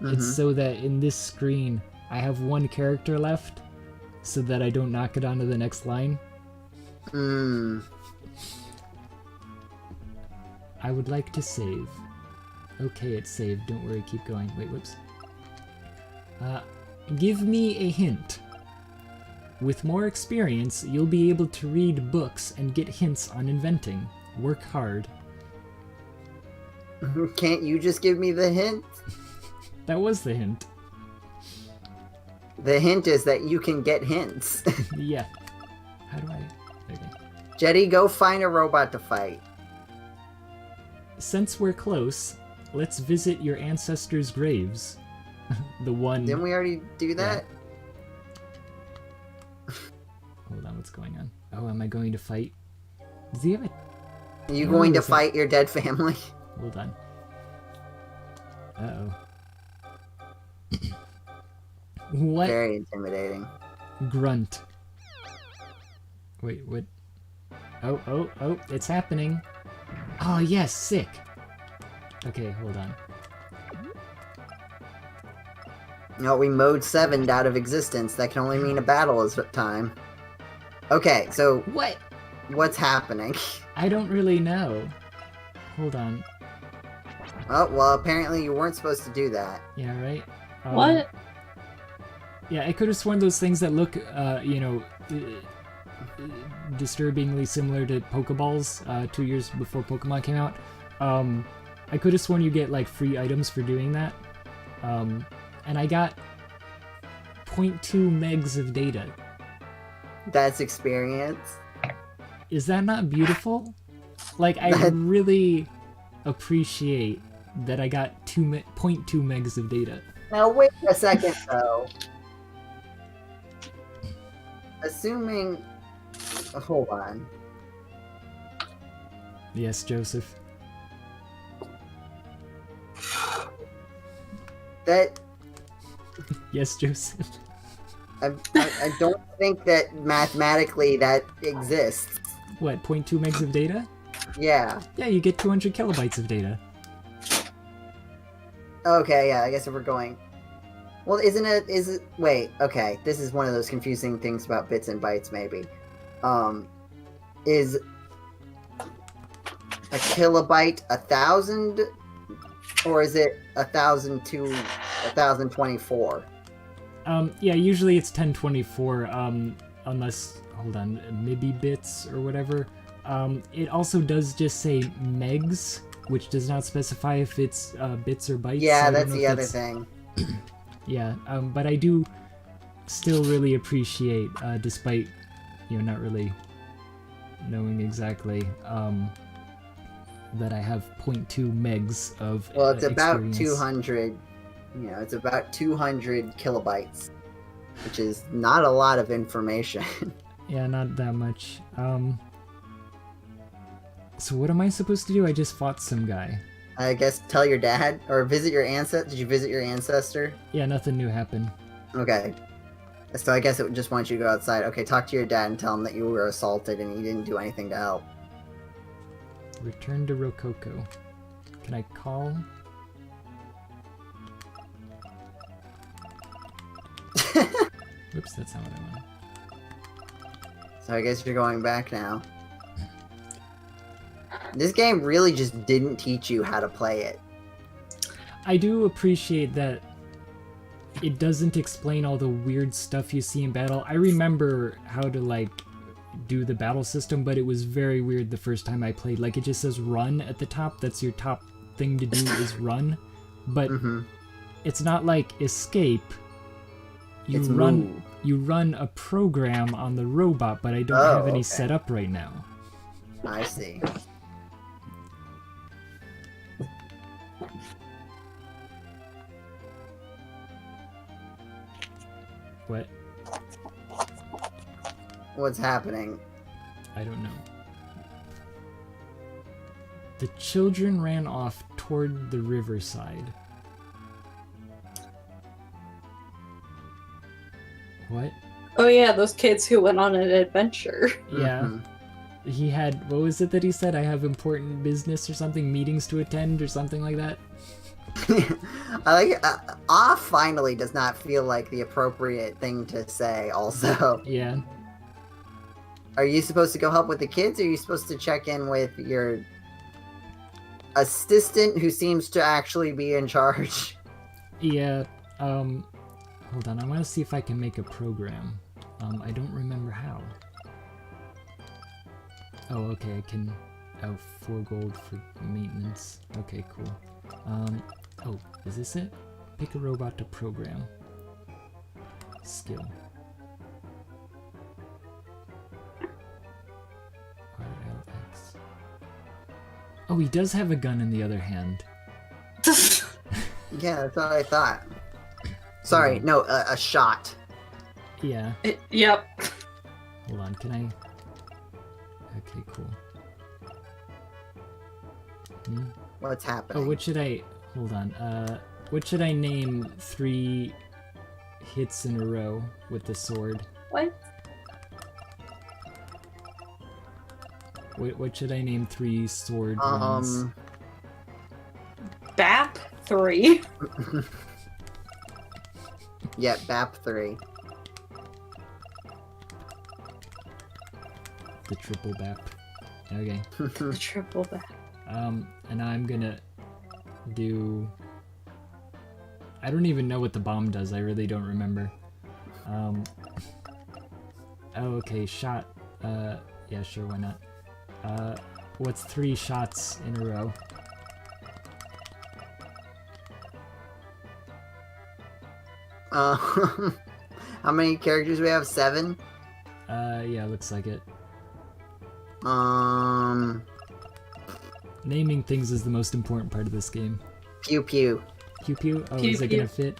It's so that in this screen, I have one character left, so that I don't knock it onto the next line. I would like to save. Okay, it's saved. Don't worry, keep going. Wait, whoops. Give me a hint. With more experience, you'll be able to read books and get hints on inventing. Work hard. Can't you just give me the hint? That was the hint. The hint is that you can get hints. Yeah. How do I... Okay. Jetty, go find a robot to fight. Since we're close, let's visit your ancestors' graves. The one... Didn't we already do that? Yeah. Hold on, what's going on? Oh, am I going to fight? Does he have a... Are you going to fight your dead family? Hold on. Uh-oh. What? Very intimidating. Grunt. Wait, what? Oh, it's happening. Oh, yes, sick. Okay, hold on. No, we mode 7'd out of existence. That can only mean a battle is time. Okay, so... What? What's happening? I don't really know. Hold on. Oh, well, apparently you weren't supposed to do that. Yeah, right? What? Yeah, I could have sworn those things that look, disturbingly similar to Pokeballs 2 years before Pokemon came out. I could have sworn you get, like, free items for doing that. And I got 0.2 megs of data. That's experience. Is that not beautiful? Like, I really appreciate that I got 0.2 megs of data. Now, wait a second, though. Assuming... Hold on. Yes, Joseph. That... Yes, Joseph. I don't think that mathematically that exists. What, 0.2 megs of data? Yeah. Yeah, you get 200 kilobytes of data. Okay, yeah, I guess if we're going... Well, is it... Wait, okay, this is one of those confusing things about bits and bytes, maybe. Is a kilobyte 1,000, or is it 1,000 to 1,024? Yeah, usually it's 1024, unless, hold on, MIBI bits or whatever. It also does just say megs, which does not specify if it's bits or bytes. Yeah, so that's the other thing. Yeah, but I do still really appreciate, despite, not really knowing exactly, that I have 0.2 megs of Well, it's about experience. 200, it's about 200 kilobytes, which is not a lot of information. Yeah, not that much. So what am I supposed to do? I just fought some guy. I guess tell your dad, or visit your ancestor. Did you visit your ancestor? Yeah, nothing new happened. Okay. So I guess it would just want you to go outside. Okay, talk to your dad and tell him that you were assaulted and you didn't do anything to help. Return to Rococo. Can I call? Oops, that's not what I want. So I guess you're going back now. This game really just didn't teach you how to play it. I do appreciate that it doesn't explain all the weird stuff you see in battle. I remember how to, do the battle system, but it was very weird the first time I played. It just says run at the top. That's your top thing to do is run. But it's not like escape. You run a program on the robot, but I don't have any set up right now. I see. What? What's happening? I don't know. The children ran off toward the riverside. What? Oh yeah, those kids who went on an adventure. Yeah. He had, what was it that he said? I have important business or something, meetings to attend or something like that? I like it. Finally does not feel like the appropriate thing to say, also. Yeah. Are you supposed to go help with the kids, or are you supposed to check in with your assistant who seems to actually be in charge? Yeah, hold on, I want to see if I can make a program. I don't remember how. Oh, okay, I can... Oh, 4 gold for maintenance. Okay, cool. Oh, is this it? Pick a robot to program. Skill. RLX. Oh, he does have a gun in the other hand. Yeah, that's what I thought. Sorry, no, a shot. Yeah. Yep. Hold on, can I... Okay, cool. What's happening? Oh, what should I... Hold on, what should I name 3 hits in a row with the sword? What? What should I name 3 sword runs? BAP 3. Yeah, BAP 3. The triple bap. Okay. The triple BAP. And I'm gonna do... I don't even know what the bomb does, I really don't remember. Oh, okay, shot. Yeah, sure, why not? What's 3 shots in a row? How many characters do we have? 7? Yeah, looks like it. Pew Naming things is the most important part of this game. pew. Pew pew? Oh, Pew is it pew. gonna fit?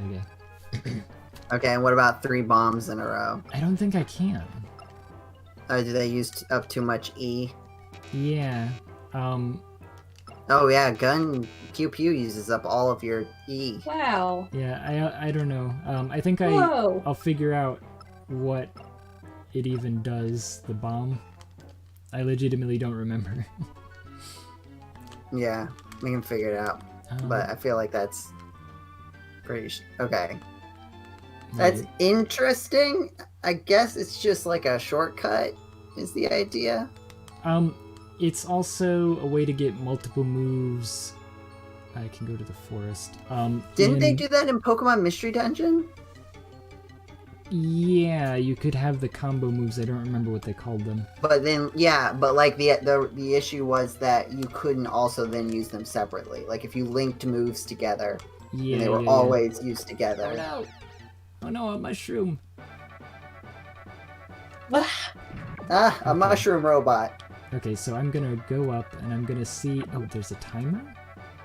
Okay. Okay, and what about 3 bombs in a row? I don't think I can. Do they use up too much E? Yeah. Oh yeah, gun pew pew uses up all of your E. Wow. Yeah, I don't know. I think Whoa. I'll figure out what it even does the bomb. I legitimately don't remember. Yeah, we can figure it out. But I feel like that's pretty... okay. That's interesting. I guess it's just like a shortcut is the idea. It's also a way to get multiple moves. I can go to the forest. Didn't they do that in Pokemon Mystery Dungeon? Yeah, you could have the combo moves. I don't remember what they called them. But then, yeah, but like the issue was that you couldn't also then use them separately. Like if you linked moves together, Yeah, they were always used together. Oh no! Oh no, a mushroom! A mushroom robot. Okay, so I'm gonna go up and I'm gonna see. Oh, there's a timer?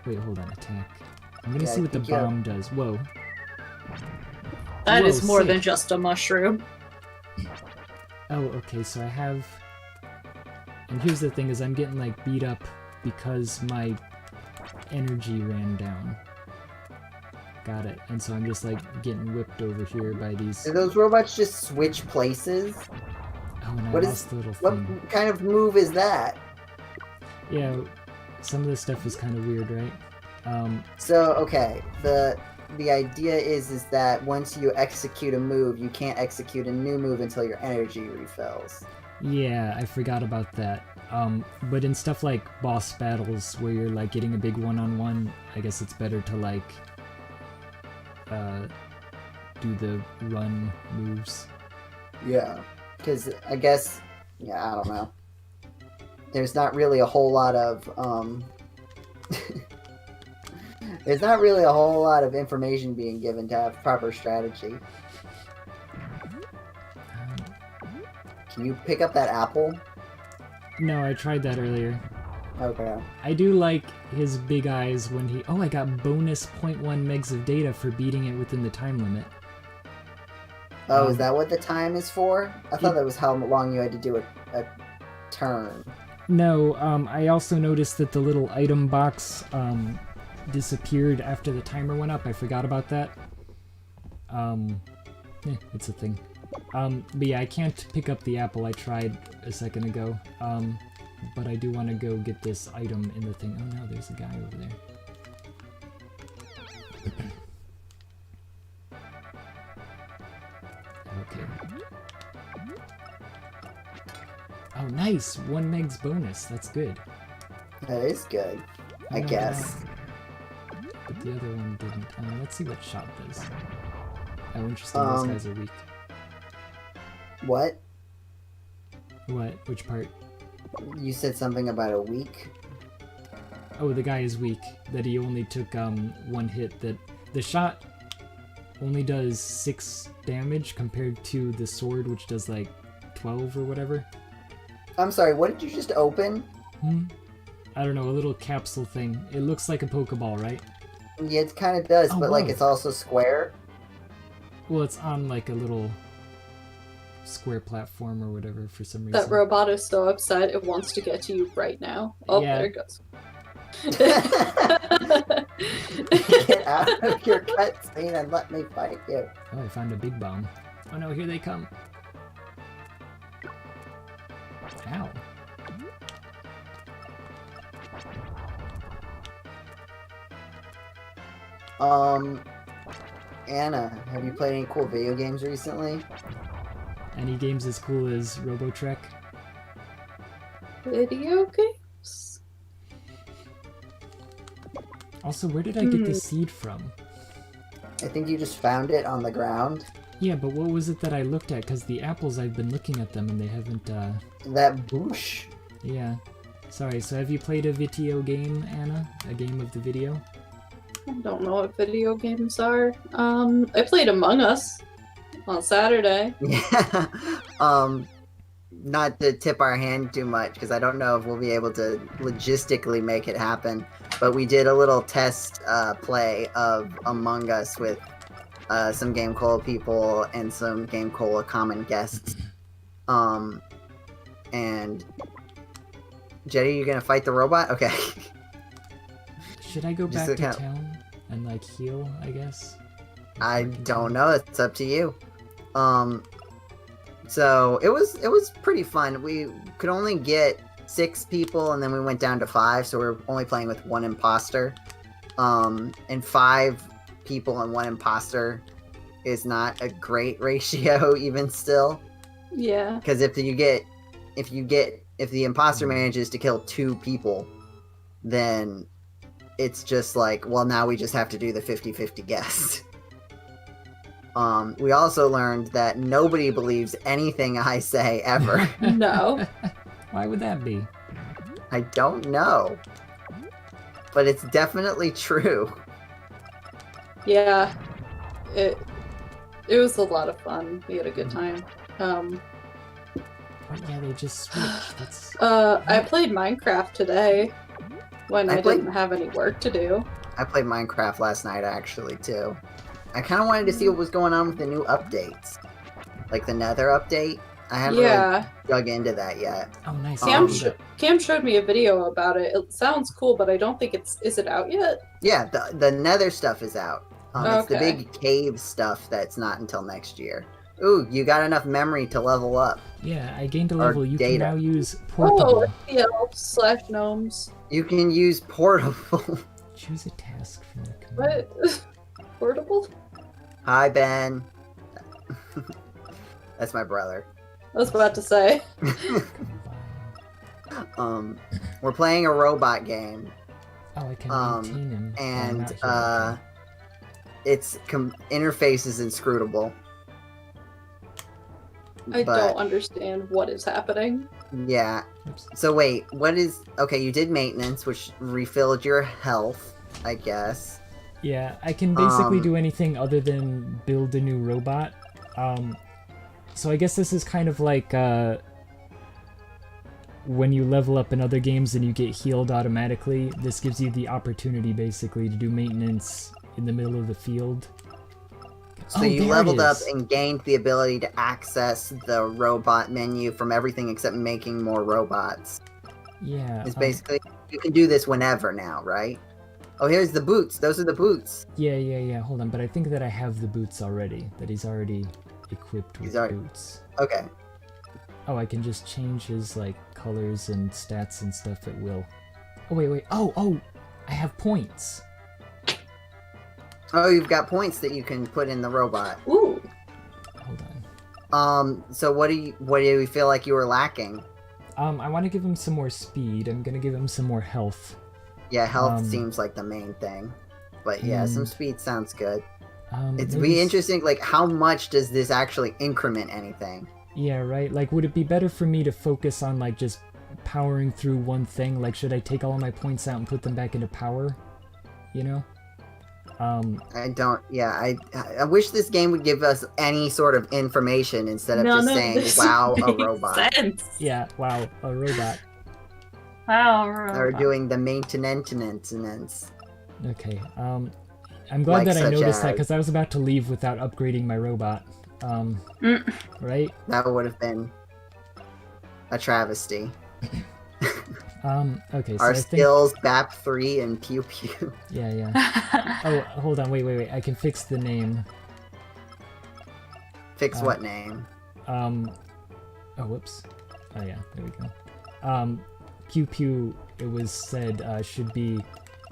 Wait, hold on, attack. I'm gonna see what the bomb does. Whoa. That is more sick. than just a mushroom. Oh, okay, so I have... And here's the thing, is I'm getting, like, beat up because my energy ran down. Got it. And so I'm just, like, getting whipped over here by these... Do those robots just switch places? Oh, and I What lost is... the little what thing. kind of move is that? Yeah, some of this stuff is kind of weird, right? So, okay, the idea is that once you execute a move, you can't execute a new move until your energy refills. Yeah, I forgot about that. But in stuff like boss battles where you're like getting a big one-on-one, I guess it's better to like do the run moves. Yeah, because I guess, yeah, I don't know. There's not really a whole lot of there's not really a whole lot of information being given to have proper strategy. Can you pick up that apple? No, I tried that earlier. Okay. I do like his big eyes when he... Oh, I got bonus 0.1 megs of data for beating it within the time limit. Oh, is that what the time is for? I thought that was how long you had to do a turn. No, I also noticed that the little item box disappeared after the timer went up. I forgot about that. It's a thing. But yeah, I can't pick up the apple. I tried a second ago. But I do want to go get this item in the thing. Oh no, there's a guy over there. Okay. Oh, nice! 1 meg's bonus. That's good. That is good, I guess. But the other one didn't. Let's see what shot does. Oh, interesting. Those guys are weak. What? What? Which part? You said something about a week? Oh, the guy is weak. That he only took one hit. That the shot only does 6 damage compared to the sword, which does like 12 or whatever. I'm sorry, what did you just open? I don't know, a little capsule thing. It looks like a Pokeball, right? Yeah, it kind of does, but like whoa. it's also square. Well, it's on like a little square platform or whatever for some reason. That robot is so upset it wants to get to you right now. Oh, Yeah. there it goes. Get out of your cutscene and let me fight you. Oh, I found a big bomb. Oh no, here they come. Ow. Anna, have you played any cool video games recently? Any games as cool as Robotrek? Video games? Also, where did I get the seed from? I think you just found it on the ground. Yeah, but what was it that I looked at? Because the apples, I've been looking at them and they haven't, That bush. Yeah. Sorry, so have you played a video game, Anna? A game of the video? I don't know what video games are. I played Among Us on Saturday. Yeah. Not to tip our hand too much, because I don't know if we'll be able to logistically make it happen, but we did a little test play of Among Us with some GameCola people and some GameCola common guests. And Jetty, you're gonna fight the robot? Okay. Should I go Just back to look out. town and, like, heal, I guess? I don't know. It's up to you. So it was pretty fun. We could only get 6 people, and then we went down to 5, so we're only playing with 1 imposter. And 5 people and 1 imposter is not a great ratio, even still. Yeah. Because if the imposter manages to kill 2 people, then it's just like, well, now we just have to do the 50-50 guess. We also learned that nobody believes anything I say ever. No. Why would that be? I don't know. But it's definitely true. Yeah. It was a lot of fun. We had a good time. Oh, yeah, they just switched. That's... I played Minecraft today when I played- didn't have any work to do. I played Minecraft last night, actually, too. I kind of wanted to see what was going on with the new updates. Like the Nether update. I haven't really dug into that yet. Oh, nice. Cam showed me a video about it. It sounds cool, but I don't think is it out yet? Yeah, the Nether stuff is out. It's the Okay. big cave stuff that's not until next year. Ooh, you got enough memory to level up. Yeah, I gained a Or level. You data. can now use Oh, portable. it's the elves / gnomes. You can use portable. Choose a task from the command. What? Portable? Hi, Ben. That's my brother. I was about to say. We're playing a robot game, Oh, I can maintain him. while I'm and not here, okay. its interface is inscrutable. I But, don't understand what is happening. Yeah. Oops. So wait, what is... Okay, you did maintenance, which refilled your health, I guess. Yeah, I can basically Um, do anything other than build a new robot. So I guess this is kind of like when you level up in other games and you get healed automatically. This gives you the opportunity basically to do maintenance in the middle of the field. So Oh, you there it leveled up is. and gained the ability to access the robot menu from everything except making more robots. Yeah. It's basically... You can do this whenever now, right? Oh, here's the boots. Those are the boots. Yeah. Hold on, but I think that I have the boots already. That he's already equipped with He's already- boots. Okay. Oh, I can just change his like colors and stats and stuff at will. Oh wait. Oh, I have points. Oh, you've got points that you can put in the robot. Ooh. Hold on. So what do you feel like you were lacking? I want to give him some more speed. I'm gonna give him some more health. Yeah, health Um, seems like the main thing. But yeah, some and- speed sounds good. It's maybe be interesting, like, how much does this actually increment anything? Yeah, right. Like, would it be better for me to focus on like just powering through one thing? Like, should I take all of my points out and put them back into power? You know. I wish this game would give us any sort of information instead of None just of saying, this wow, a makes robot. sense. Yeah. Wow. A robot. Wow, Or robot. doing the maintenance. Okay. I'm glad Like that I such noticed that as- because I was about to leave without upgrading my robot. Right. That would have been a travesty. Okay. So Our I think. skills, BAP 3 and Pew Pew. Yeah. Oh, hold on. Wait. I can fix the name. Fix what name? Oh, whoops. Oh yeah, there we go. Pew Pew, it was said, should be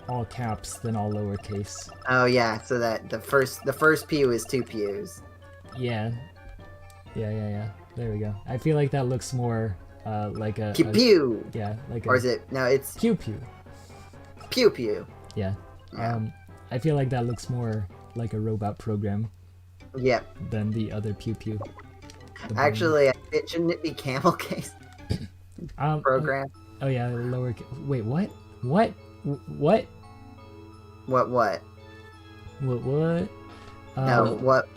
all caps, then all lowercase. Oh yeah, so that the first pew is 2 pews. Yeah. There we go. I feel like that looks more, like a... Pew pew! Yeah, like a... Or is it... No, it's Pew Pew. Pew Pew. Yeah. Yeah. I feel like that looks more like a robot program Yep. than the other Pew Pew. The button. Actually, shouldn't it be camel case program? Oh yeah, lower... Wait, what? What? What? What? What? No, what?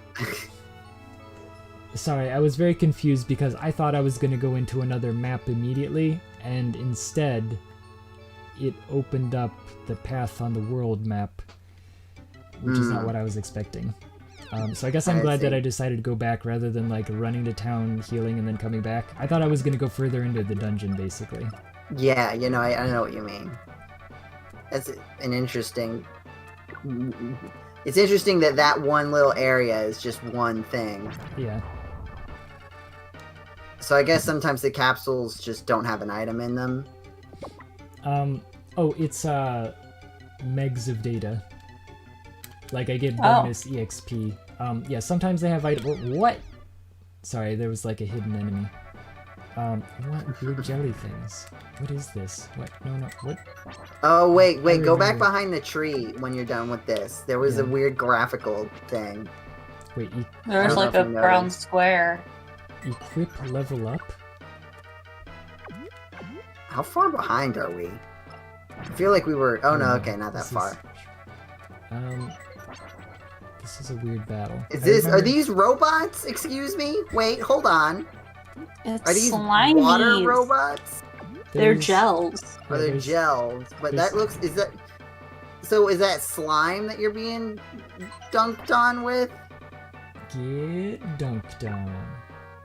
Sorry, I was very confused because I thought I was going to go into another map immediately, and instead it opened up the path on the world map, which is not what I was expecting. So I guess I'm I glad that see. I decided to go back rather than like running to town, healing, and then coming back. I thought I was going to go further into the dungeon, basically. Yeah, I know what you mean. That's an interesting... It's interesting that one little area is just one thing. Yeah. So I guess sometimes the capsules just don't have an item in them. Oh, it's megs of data. Like I get bonus EXP. Yeah, sometimes they have item. What? Sorry, there was like a hidden enemy. What weird jelly things? What is this? What? No, what? Oh wait, go back remember. behind the tree when you're done with this. There was a weird graphical thing. Wait, There's like a brown square. equip level up? How far behind are we? I feel like we were. Oh no, okay, not that far. This is a weird battle. Is this? Are these robots? Excuse me. Wait, hold on. It's Are these slimy. water robots? They're gels. Or they're gels? But that looks. Is that? So is that slime that you're being dunked on with? Get dunked on.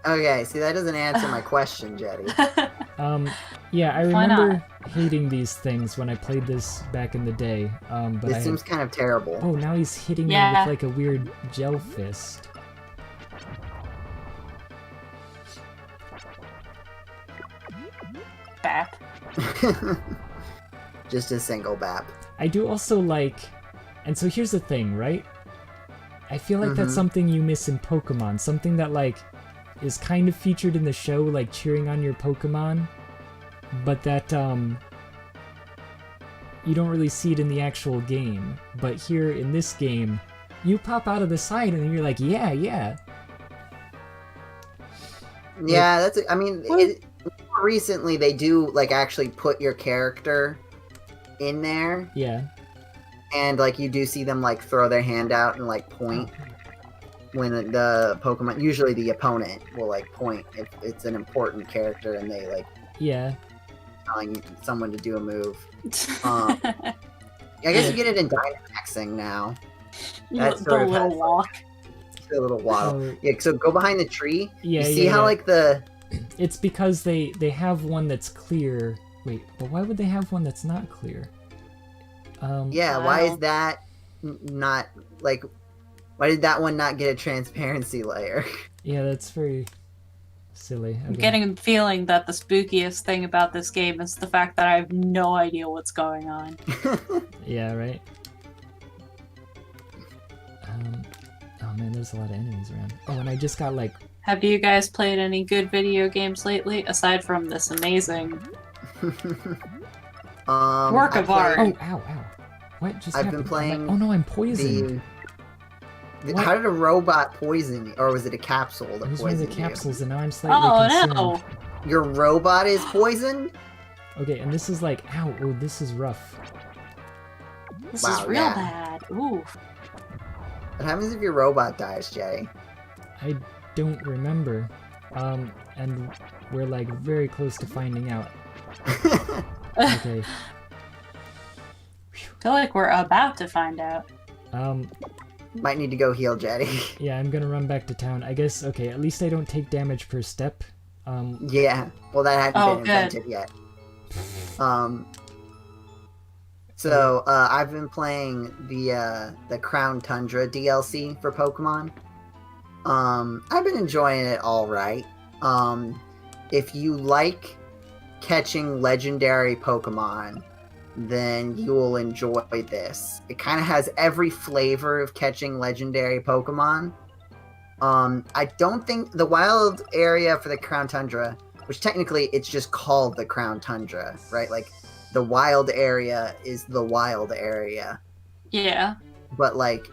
Okay, see that doesn't answer my question, Jetty. Yeah, I remember hating these things when I played this back in the day. But This seems kind of terrible. Oh, now he's hitting me with like a weird gel fist. Bap. Just a single bap. I do also like, and so here's the thing, right? I feel like that's something you miss in Pokemon. Something that like is kind of featured in the show, like cheering on your Pokemon, but that you don't really see it in the actual game. But here in this game, you pop out of the side and you're like, yeah. Yeah, that's. I mean, recently they do like actually put your character in there. Yeah. And like you do see them like throw their hand out and like point when the Pokemon, usually the opponent, will like point if it's an important character and they like telling someone to do a move. I guess you get it in Dynamaxing now. That's the little walk. A little waddle. Yeah, so go behind the tree. Yeah, you see how like the. It's because they have one that's clear. Wait, but why would they have one that's not clear? Yeah, why is that not like? Why did that one not get a transparency layer? Yeah, that's very silly. Okay. I'm getting a feeling that the spookiest thing about this game is the fact that I have no idea what's going on. Yeah, right. Oh man, there's a lot of enemies around. Oh, and I just got like. Have you guys played any good video games lately, aside from this amazing work of art? Oh, ow. What just happened? I've been playing. Oh no, I'm poisoned. How did a robot poison you? Or was it a capsule that poisoned you? It was one of the capsules, and now I'm slightly concerned. No! Your robot is poisoned? Okay, and this is like, ow, oh, this is rough. This is real bad. Ooh. What happens if your robot dies, Jay? I don't remember. And we're like very close to finding out. Okay. I feel like we're about to find out. Might need to go heal Jetty. Yeah, I'm gonna run back to town. I guess, okay, at least I don't take damage per step. Yeah, well that hadn't been invented yet. So, I've been playing the Crown Tundra DLC for Pokemon. I've been enjoying it alright. If you like catching legendary Pokemon, then you will enjoy this. It kind of has every flavor of catching legendary Pokemon. I don't think the wild area for the Crown Tundra, which technically it's just called the Crown Tundra, right? Like, the wild area is the wild area. Yeah. But, like,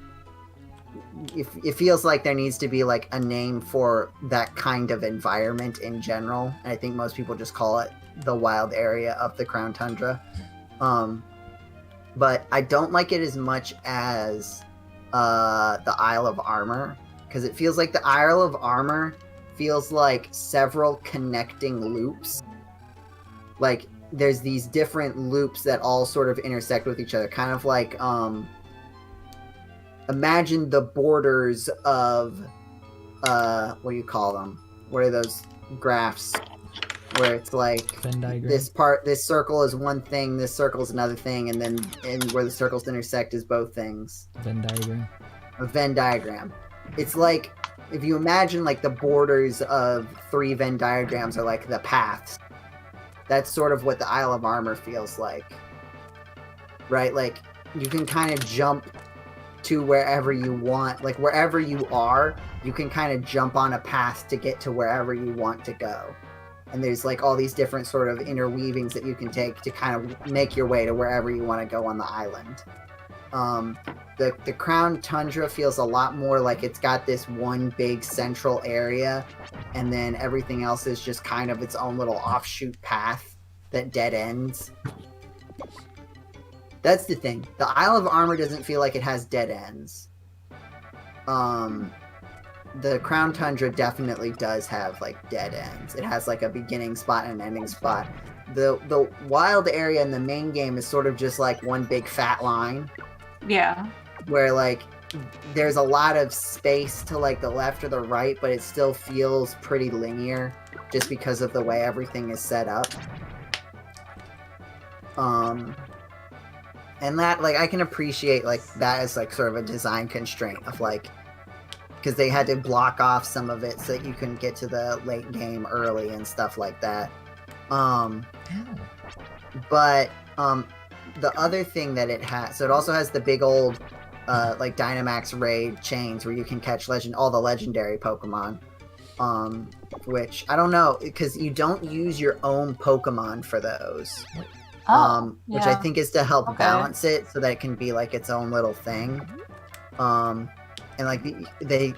it feels like there needs to be, like, a name for that kind of environment in general. And I think most people just call it the wild area of the Crown Tundra. But I don't like it as much as the Isle of Armor, because it feels like the Isle of Armor feels like several connecting loops. Like, there's these different loops that all sort of intersect with each other, kind of like, imagine the borders of, what do you call them? What are those graphs? Where it's like, Venn diagram. This circle is one thing, this circle is another thing, and then where the circles intersect is both things. Venn diagram. A Venn diagram. It's like if you imagine like the borders of 3 Venn diagrams are like the paths, that's sort of what the Isle of Armor feels like, right? Like you can kind of jump to wherever you want, like wherever you are, you can kind of jump on a path to get to wherever you want to go. And there's like all these different sort of interweavings that you can take to kind of make your way to wherever you want to go on the island. The Crown Tundra feels a lot more like it's got this one big central area, and then everything else is just kind of its own little offshoot path that dead ends. That's the thing. The Isle of Armor doesn't feel like it has dead ends. The Crown Tundra definitely does have like dead ends. It has like a beginning spot and an ending spot. The wild area in the main game is sort of just like one big fat line. Yeah. Where like there's a lot of space to like the left or the right, but it still feels pretty linear just because of the way everything is set up. And that, like, I can appreciate like that as like sort of a design constraint of like, because they had to block off some of it so that you couldn't get to the late game early and stuff like that. But the other thing that it has, so it also has the big old like Dynamax raid chains where you can catch all the legendary Pokemon. Which I don't know, because you don't use your own Pokemon for those. Which I think is to help balance it so that it can be like its own little thing. And like they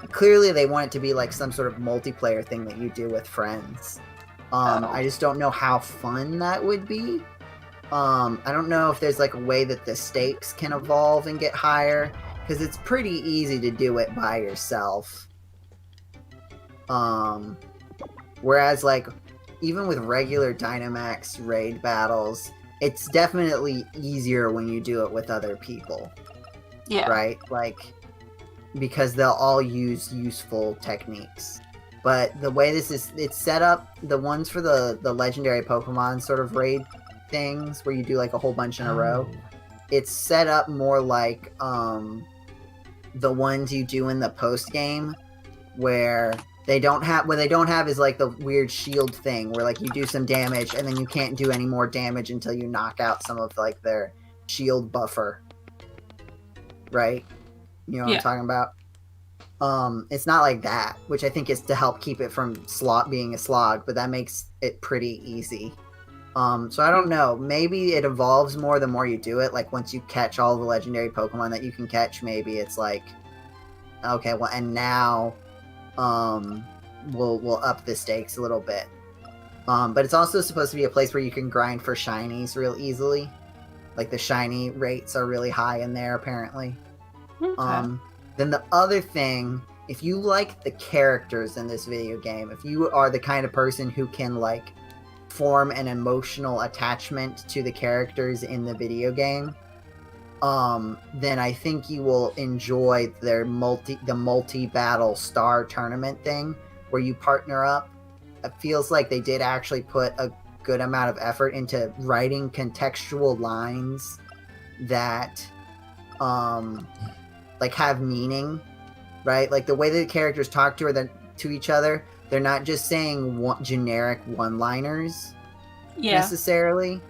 want it to be like some sort of multiplayer thing that you do with friends. I just don't know how fun that would be. I don't know if there's like a way that the stakes can evolve and get higher, because it's pretty easy to do it by yourself. Whereas like even with regular Dynamax raid battles, it's definitely easier when you do it with other people. Yeah. Right? Like, because they'll all use useful techniques. But the way it's set up, the ones for the legendary Pokemon sort of raid things where you do like a whole bunch in a row, it's set up more like the ones you do in the post game, where they don't have is like the weird shield thing where like you do some damage and then you can't do any more damage until you knock out some of like their shield buffer. Right? You know what I'm talking about? It's not like that, which I think is to help keep it from being a slog, but that makes it pretty easy. So I don't know. Maybe it evolves more the more you do it. Like once you catch all the legendary Pokemon that you can catch, maybe it's like, okay, well, and now we'll up the stakes a little bit. But it's also supposed to be a place where you can grind for shinies real easily. Like the shiny rates are really high in there, apparently. Okay. Then the other thing, if you like the characters in this video game, if you are the kind of person who can like form an emotional attachment to the characters in the video game, then I think you will enjoy the multi-battle star tournament thing where you partner up. It feels like they did actually put a good amount of effort into writing contextual lines that like have meaning, right? Like the way that the characters talk to each other, they're not just saying generic one-liners necessarily.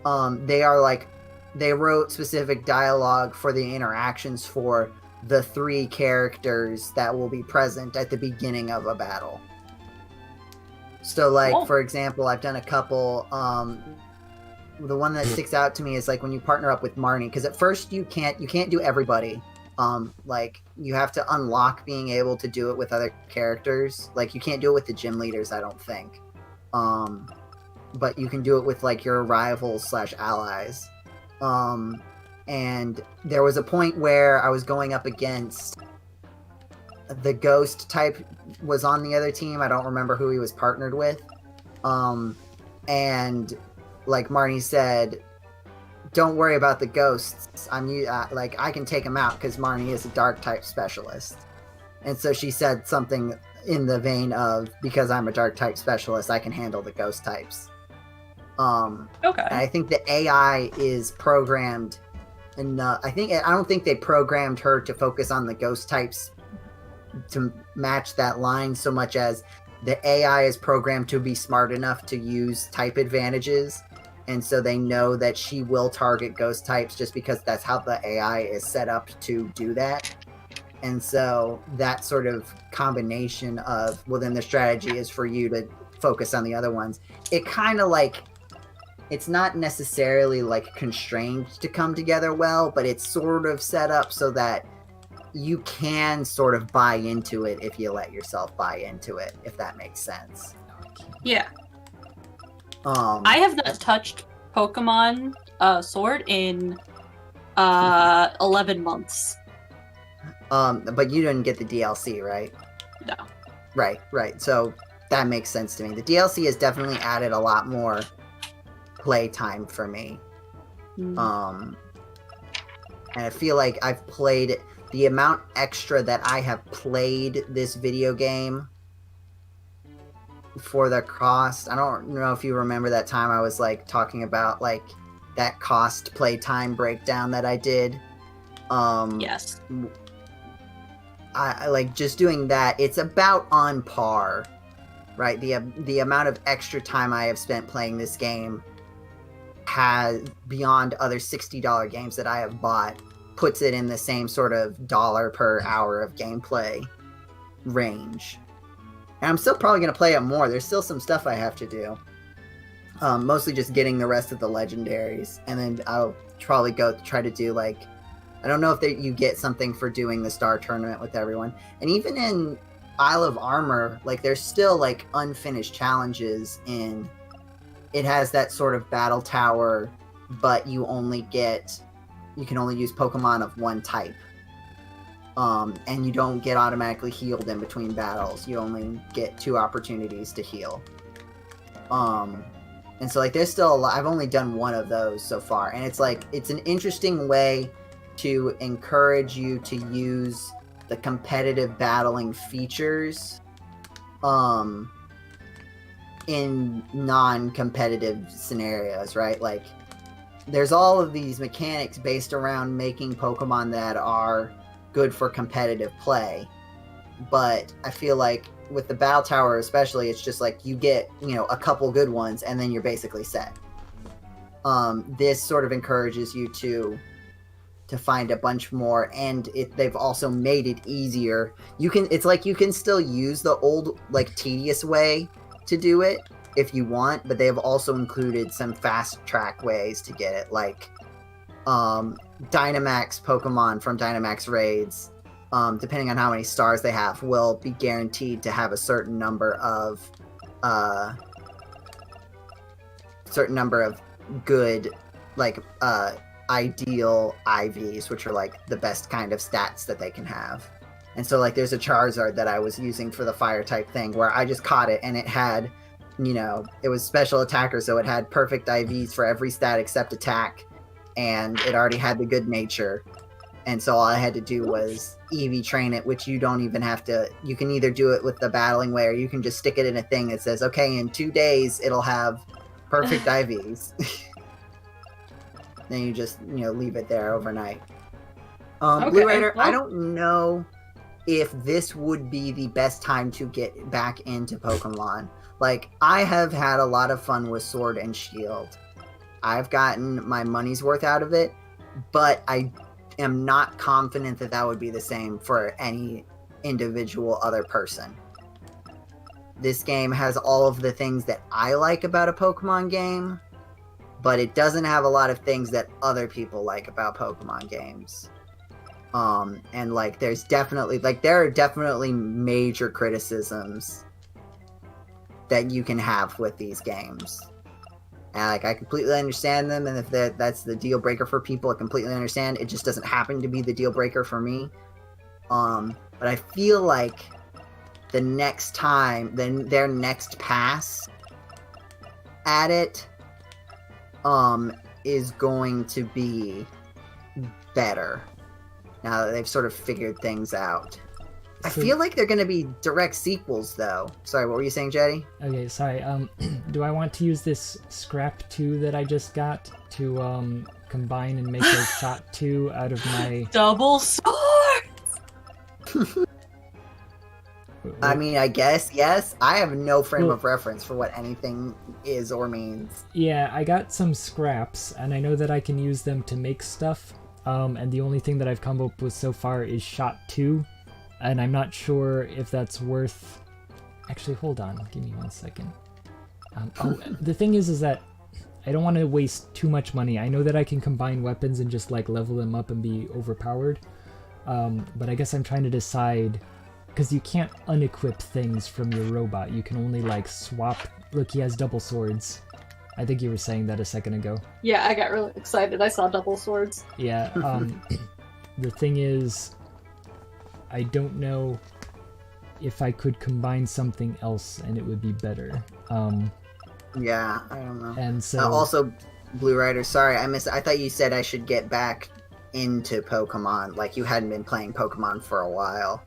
They are like, they wrote specific dialogue for the interactions for the 3 characters that will be present at the beginning of a battle. So like, for example, I've done a couple, the one that sticks out to me is like when you partner up with Marnie, because at first you can't do everybody. Like you have to unlock being able to do it with other characters. Like you can't do it with the gym leaders, I don't think. But you can do it with like your rivals / allies. And there was a point where I was going up against the ghost type was on the other team. I don't remember who he was partnered with. And like Marnie said, don't worry about the ghosts. I can take them out because Marnie is a dark type specialist. And so she said something in the vein of, because I'm a dark type specialist, I can handle the ghost types. Okay. And I think the AI is programmed enough. I don't think they programmed her to focus on the ghost types to match that line so much as the AI is programmed to be smart enough to use type advantages, and so they know that she will target ghost types just because that's how the AI is set up to do that. And so that sort of combination of, well, then the strategy is for you to focus on the other ones. It kind of like, it's not necessarily like constrained to come together well, but it's sort of set up so that you can sort of buy into it if you let yourself buy into it, if that makes sense. Yeah. I have not touched Pokemon Sword in 11 months. But you didn't get the DLC, right? No. Right. So that makes sense to me. The DLC has definitely added a lot more playtime for me. And I feel like I've played the amount extra that I have played this video game for the cost. I don't know if you remember that time I was like talking about like that cost playtime breakdown that I did. Yes. I like just doing that. It's about on par, right? The amount of extra time I have spent playing this game has, beyond other $60 games that I have bought, puts it in the same sort of dollar per hour of gameplay range. And I'm still probably going to play it more. There's still some stuff I have to do. Mostly just getting the rest of the legendaries. And then I'll probably go try to do like, I don't know if you get something for doing the star tournament with everyone. And even in Isle of Armor, like there's still like unfinished challenges in, it has that sort of battle tower, but you can only use Pokemon of one type. And you don't get automatically healed in between battles. You only get 2 opportunities to heal. And so like there's still a lot. I've only done one of those so far. And it's like, it's an interesting way to encourage you to use the competitive battling features in non-competitive scenarios, right? Like there's all of these mechanics based around making Pokemon that are good for competitive play, but I feel like with the Battle Tower especially, it's just like you get, a couple good ones and then you're basically set. This sort of encourages you to find a bunch more, and they've also made it easier. It's like you can still use the old like tedious way to do it if you want, but they have also included some fast track ways to get it, like Dynamax Pokemon from Dynamax raids, depending on how many stars they have, will be guaranteed to have a certain number of good, like ideal IVs, which are like the best kind of stats that they can have. And so like there's a Charizard that I was using for the fire type thing where I just caught it and it had, it was special attacker, so it had perfect IVs for every stat except attack, and it already had the good nature. And so all I had to do was EV train it, which you don't even have to. You can either do it with the battling way, or you can just stick it in a thing that says, okay, in 2 days it'll have perfect IVs. Then you just, leave it there overnight. Okay, Blue Raider, well, I don't know if this would be the best time to get back into Pokemon. Like, I have had a lot of fun with Sword and Shield. I've gotten my money's worth out of it, but I am not confident that that would be the same for any individual other person. This game has all of the things that I like about a Pokemon game, but it doesn't have a lot of things that other people like about Pokemon games. And like there are definitely major criticisms that you can have with these games. And like I completely understand them, and if that's the deal breaker for people, I completely understand. It just doesn't happen to be the deal breaker for me. But I feel like the next time, their next pass at it is going to be better now that they've sort of figured things out. I feel like they're going to be direct sequels, though. Sorry, what were you saying, Jetty? Okay, sorry. Do I want to use this Scrap 2 that I just got to combine and make a Shot 2 out of my... Double sword! I mean, I guess, yes. I have no frame Well- of reference for what anything is or means. Yeah, I got some scraps, and I know that I can use them to make stuff. And the only thing that I've come up with so far is shot 2, and I'm not sure if that's worth... Actually, hold on. Give me 1 second. The thing is that I don't want to waste too much money. I know that I can combine weapons and just like level them up and be overpowered. But I guess I'm trying to decide, because you can't unequip things from your robot. You can only like swap. Look, he has double swords. I think you were saying that a second ago. Yeah, I got really excited. I saw double swords. Yeah. The thing is, I don't know if I could combine something else and it would be better. Yeah, I don't know. And so Also, Blue Rider, sorry, I missed. I thought you said I should get back into Pokemon. Like you hadn't been playing Pokemon for a while.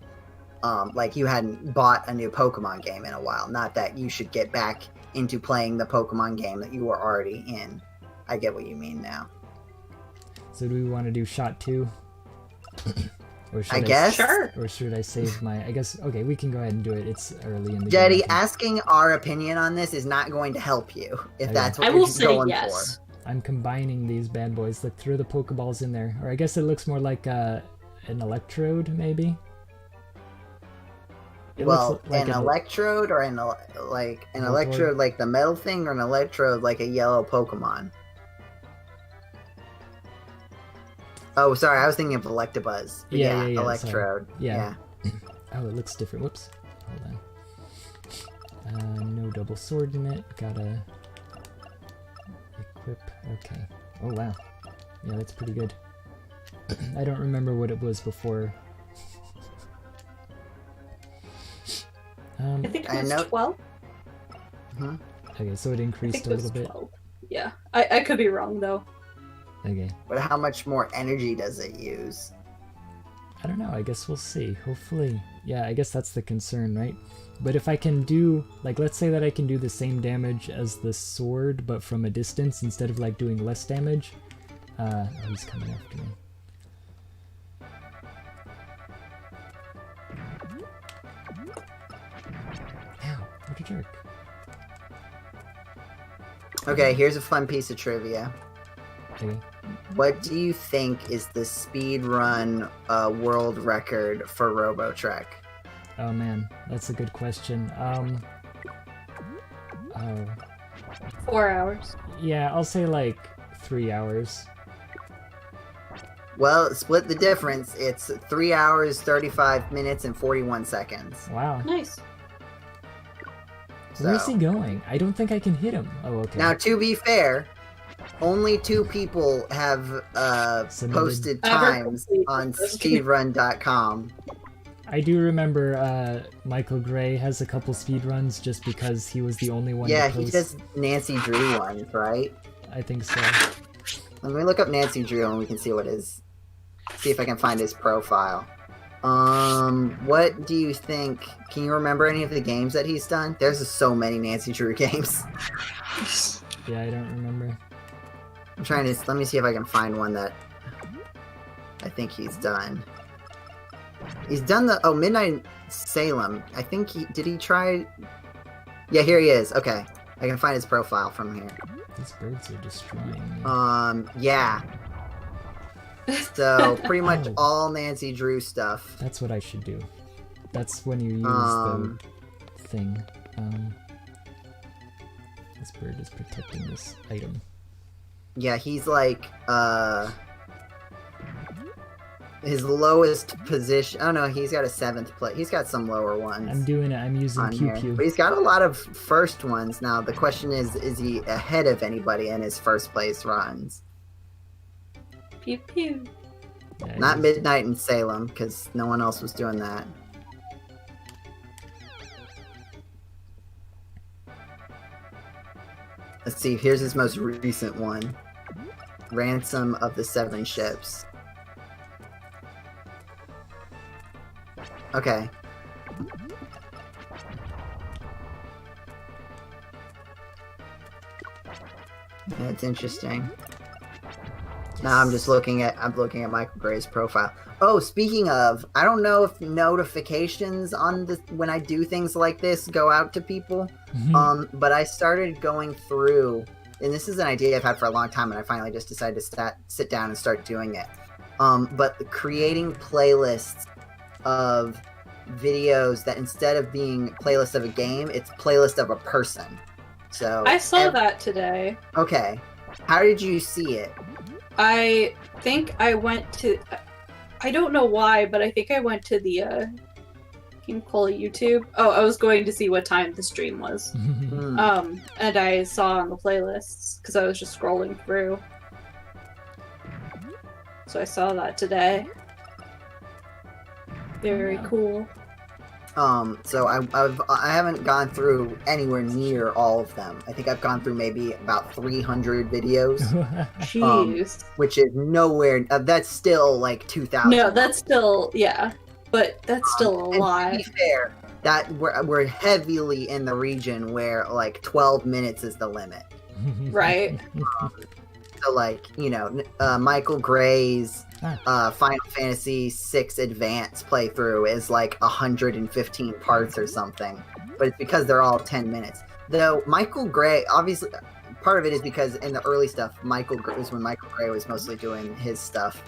Like you hadn't bought a new Pokemon game in a while. Not that you should get back into playing the Pokemon game that you were already in. I get what you mean now. So do we want to do shot 2? Or should I guess. Sure. Or should I save my... I guess... Okay, we can go ahead and do it. It's early in the Jetty, game. asking our opinion on this is not going to help you if Okay. that's what I you're will say going yes. I'm combining these bad boys. Look, throw the Pokeballs in there. Or I guess it looks more like an electrode, maybe? for. It Well, looks like an electrode or an electrode like the metal thing, or an electrode like a yellow Pokemon. Oh, sorry, I was thinking of Electabuzz. But Yeah, sorry. electrode. Yeah. Oh, it looks different. Whoops. Hold on. No double sword in it. Gotta equip. Okay. Oh, wow. Yeah, that's pretty good. I don't remember what it was before. I think I it was know- 12. Okay, so it I think increased it a was little bit. 12. Yeah, I could be wrong though. Okay. But how much more energy does it use? I don't know. I guess we'll see. Hopefully. Yeah, I guess that's the concern, right? But if I can do, like, let's say that I can do the same damage as the sword, but from a distance instead of, like, doing less damage. Oh, he's coming after me. Ow, what a jerk. Okay, here's a fun piece of trivia. Okay. What do you think is the speed run world record for Robotrek? Oh, man. That's a good question. Oh. 4 hours. Yeah, I'll say, like, 3 hours. Well, split the difference. It's 3 hours, 35 minutes, and 41 seconds. Wow. Nice. Where's So- he going? I don't think I can hit him. Oh, okay. Now, to be fair, only 2 people have Submitted. posted Ever times complete on this. speedrun.com. I do remember Michael Gray has a couple speedruns just because he was the only one Yeah, to he post. does Nancy Drew ones, right? I think so. Let me look up Nancy Drew and we can see what his... See if I can find his profile. What do you think? Can you remember any of the games that he's done? There's so many Nancy Drew games. Yeah, I don't remember. I'm trying to... Let me see if I can find one that I think he's done. He's done the... Oh, Midnight Salem. I think he... Did he try... Yeah, here he is. Okay. I can find his profile from here. These birds are destroying me. Yeah. So, pretty much Oh. all Nancy Drew stuff. That's what I should do. That's when you use Um, the thing. This bird is protecting this item. Yeah, he's like, his lowest position... Oh, no, he's got a 7th place. He's got some lower ones. I'm doing it. I'm using on Pew here. Pew. But he's got a lot of first ones now. The question is he ahead of anybody in his first place runs? Pew pew. Yeah, I Not used it. Midnight in Salem, because no one else was doing that. Let's see, here's his most recent one. Ransom of the Seven Ships. Okay. That's interesting. Now I'm looking at Michael Gray's profile. Oh, speaking of, I don't know if notifications on when I do things like this go out to people. But I started going through, and this is an idea I've had for a long time, and I finally just decided to sit down and start doing it. But creating playlists of videos that instead of being playlist of a game, it's playlist of a person. So I saw that today. Okay. How did you see it? I think I went to... I don't know why, but I think I went to the GameCola YouTube. Oh, I was going to see what time the stream was. And I saw on the playlists, because I was just scrolling through. So I saw that today. Very cool. So I haven't gone through anywhere near all of them. I think I've gone through maybe about 300 videos. Jeez. Which is nowhere. That's still like 2,000. No, that's still, yeah, but that's still a lot. To be fair, that we're heavily in the region where like 12 minutes is the limit. Right. So like, you know, Michael Gray's Final Fantasy VI Advance playthrough is like 115 parts or something, but it's because they're all 10 minutes. Though Michael Gray, obviously, part of it is because in the early stuff, Michael Gray was when Michael Gray was mostly doing his stuff,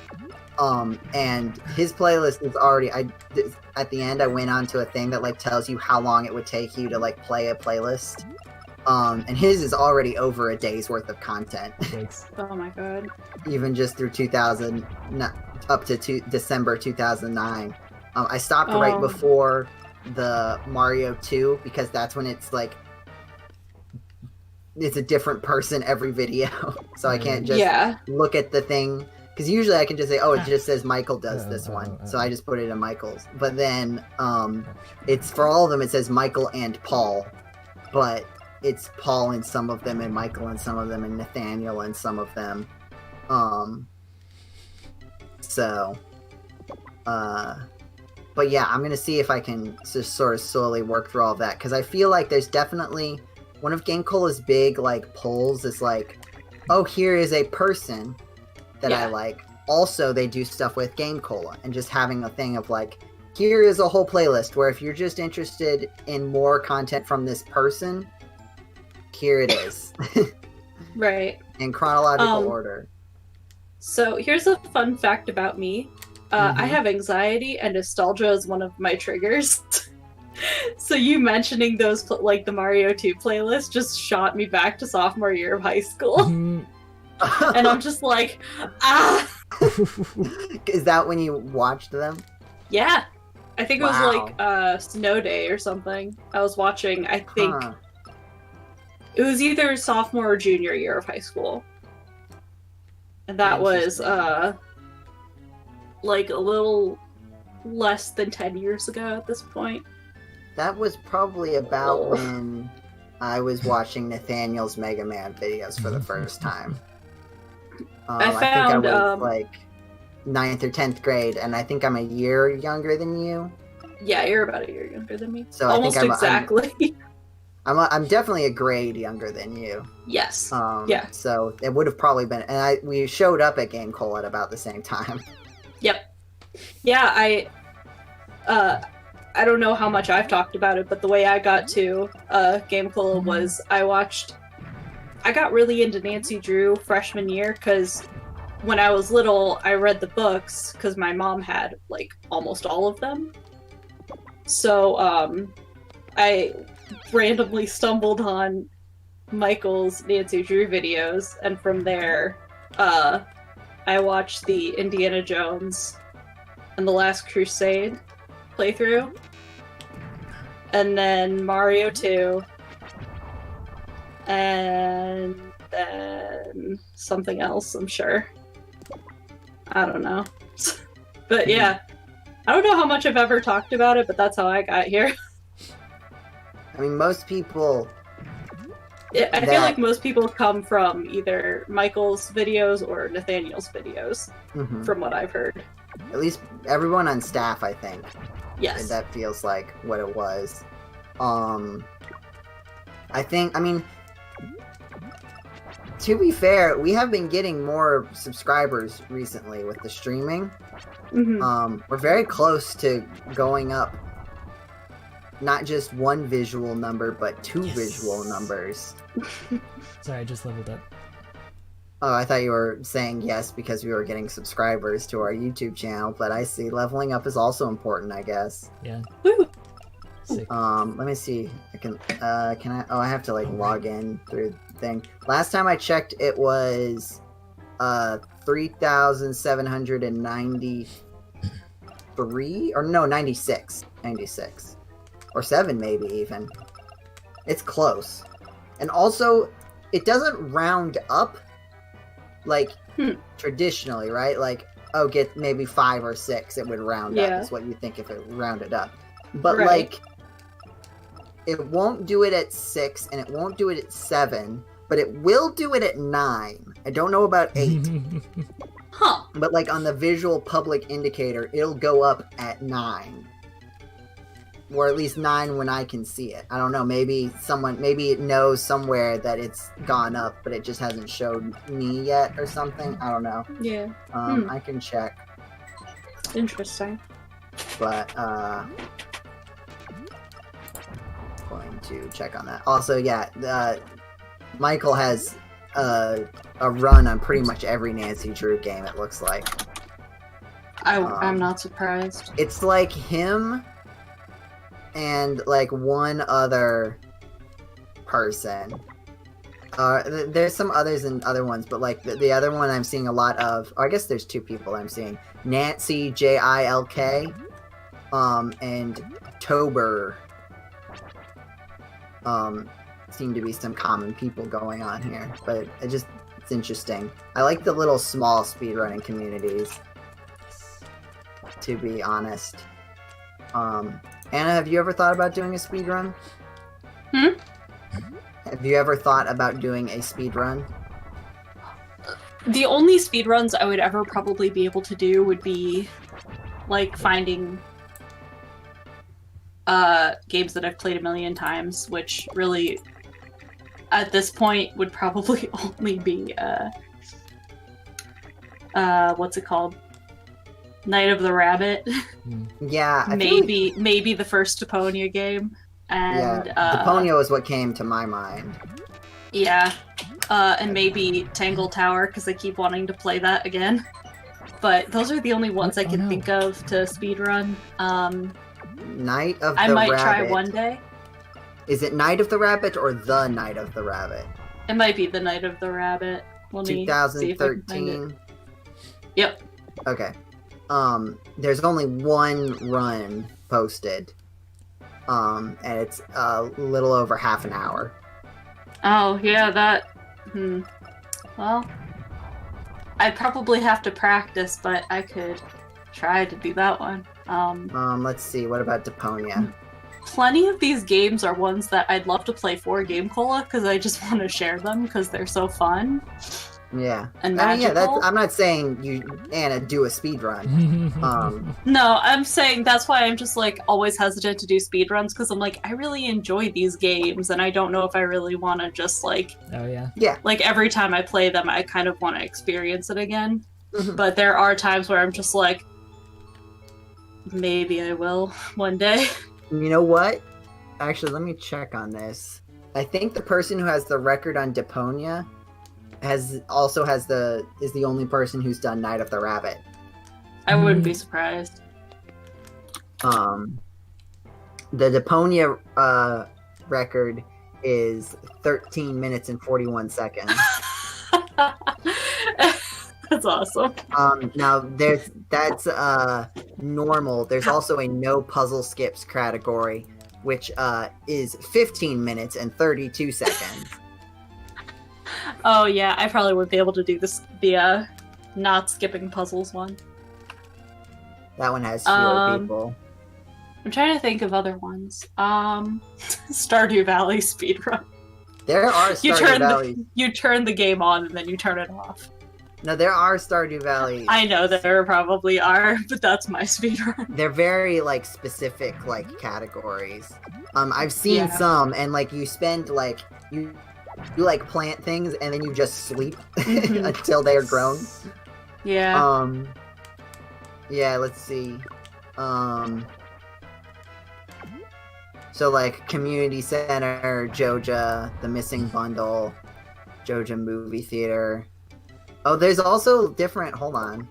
and his playlist is already. At the end, I went on to a thing that like tells you how long it would take you to like play a playlist. And his is already over a day's worth of content. Oh my god. Even just through 2000, up to December 2009. I stopped right before the Mario 2 because that's when it's like, it's a different person every video. So I can't just look at the thing. Because usually I can just say, oh, it just says Michael does this one. So I just put it in Michael's. But then it's for all of them, it says Michael and Paul. But it's Paul in some of them, and Michael in some of them, and Nathaniel in some of them. But yeah, I'm gonna see if I can just sort of slowly work through all of that, because I feel like there's definitely one of GameCola's big like polls is like, oh, here is a person that I like. Also, they do stuff with GameCola, and just having a thing of like, here is a whole playlist where if you're just interested in more content from this person, here it is. Right. In chronological order. So here's a fun fact about me. I have anxiety, and nostalgia is one of my triggers. So you mentioning those, like the Mario 2 playlist, just shot me back to sophomore year of high school. And I'm just like, ah! Is that when you watched them? Yeah. I think it was like Snow Day or something. I was watching, I think... It was either sophomore or junior year of high school. And that was, like a little less than 10 years ago at this point. That was probably about when I was watching Nathaniel's Mega Man videos for the first time. I think I was like 9th or 10th grade, and I think I'm a year younger than you. Yeah, you're about a year younger than me. So almost I think exactly. I'm definitely a grade younger than you. Yes. Yeah. So it would have probably been, and we showed up at GameCola at about the same time. Yep. Yeah, I don't know how much I've talked about it, but the way I got to GameCola was I got really into Nancy Drew freshman year because when I was little, I read the books because my mom had like almost all of them. So I randomly stumbled on Michael's Nancy Drew videos, and from there I watched the Indiana Jones and the Last Crusade playthrough, and then Mario 2, and then something else, I'm sure. I don't know. But yeah, I don't know how much I've ever talked about it, but that's how I got here. I mean, most people... I feel like most people come from either Michael's videos or Nathaniel's videos, from what I've heard. At least everyone on staff, I think. Yes. That feels like what it was. I mean, to be fair, we have been getting more subscribers recently with the streaming. We're very close to going up not just one visual number, but two visual numbers. Sorry, I just leveled up. Oh, I thought you were saying yes because we were getting subscribers to our YouTube channel, but I see leveling up is also important, I guess. Yeah. Woo! Sick. Let me see. can I? Oh, I have to like log in through the thing. Last time I checked, it was 3,793, or no, 96, or 7 maybe even. It's close, and also it doesn't round up like traditionally, right? Like, oh, get maybe 5 or 6, it would round up. Is what you think if it rounded up, but like. It won't do it at 6, and it won't do it at 7, but it will do it at 9. I don't know about 8. Huh. But, like, on the visual public indicator, it'll go up at 9. Or at least 9 when I can see it. I don't know, maybe it knows somewhere that it's gone up, but it just hasn't showed me yet or something. I don't know. Yeah. I can check. Interesting. But, going to check on that. Also, yeah, Michael has a run on pretty much every Nancy Drew game, it looks like. I'm not surprised. It's like him and like one other person. There's some others and other ones, but like the other one I'm seeing a lot of, or I guess there's 2 people I'm seeing. Nancy, JILK, and Tober. Seem to be some common people going on here, but it's interesting. I like the little small speedrunning communities, to be honest. Anna, have you ever thought about doing a speedrun? Have you ever thought about doing a speedrun? The only speedruns I would ever probably be able to do would be like finding games that I've played a million times, which really at this point would probably only be what's it called? Night of the Rabbit. Yeah, maybe the first Deponia game. And Deponia was what came to my mind. Yeah. And maybe Tangle Tower, because I keep wanting to play that again. But those are the only ones I can think of to speedrun. Night of the Rabbit. I might try one day. Is it Night of the Rabbit or The Night of the Rabbit? It might be The Night of the Rabbit. 2013? Yep. Okay. There's only one run posted. And it's a little over half an hour. Oh, yeah, that... Well, I'd probably have to practice, but I could try to do that one. Let's see, what about Deponia? Plenty of these games are ones that I'd love to play for GameCola, because I just want to share them, because they're so fun. Yeah. And magical. I'm not saying you, Anna, do a speedrun. No, I'm saying that's why I'm just, like, always hesitant to do speedruns, because I'm like, I really enjoy these games, and I don't know if I really want to just, like... Oh, yeah? Yeah. Like, every time I play them, I kind of want to experience it again. But there are times where I'm just like, maybe I will one day. You know what? Actually, let me check on this. I think the person who has the record on Deponia is the only person who's done Night of the Rabbit. I wouldn't be surprised. The Deponia record is 13 minutes and 41 seconds. That's awesome. Now that's normal. There's also a no puzzle skips category, which is 15 minutes and 32 seconds. Oh yeah, I probably would be able to do the not skipping puzzles one. That one has fewer people. I'm trying to think of other ones. Stardew Valley speedrun. There are Stardew Valley. You turn the game on and then you turn it off. No, there are Stardew Valley. I know there probably are, but that's my speedrun. They're very like specific like categories. I've seen some, and like you spend like you you like plant things and then you just sleep until they're grown. Yeah. Yeah, let's see. So like community center, Joja, the missing bundle, Joja movie theater. Oh, there's also different, hold on.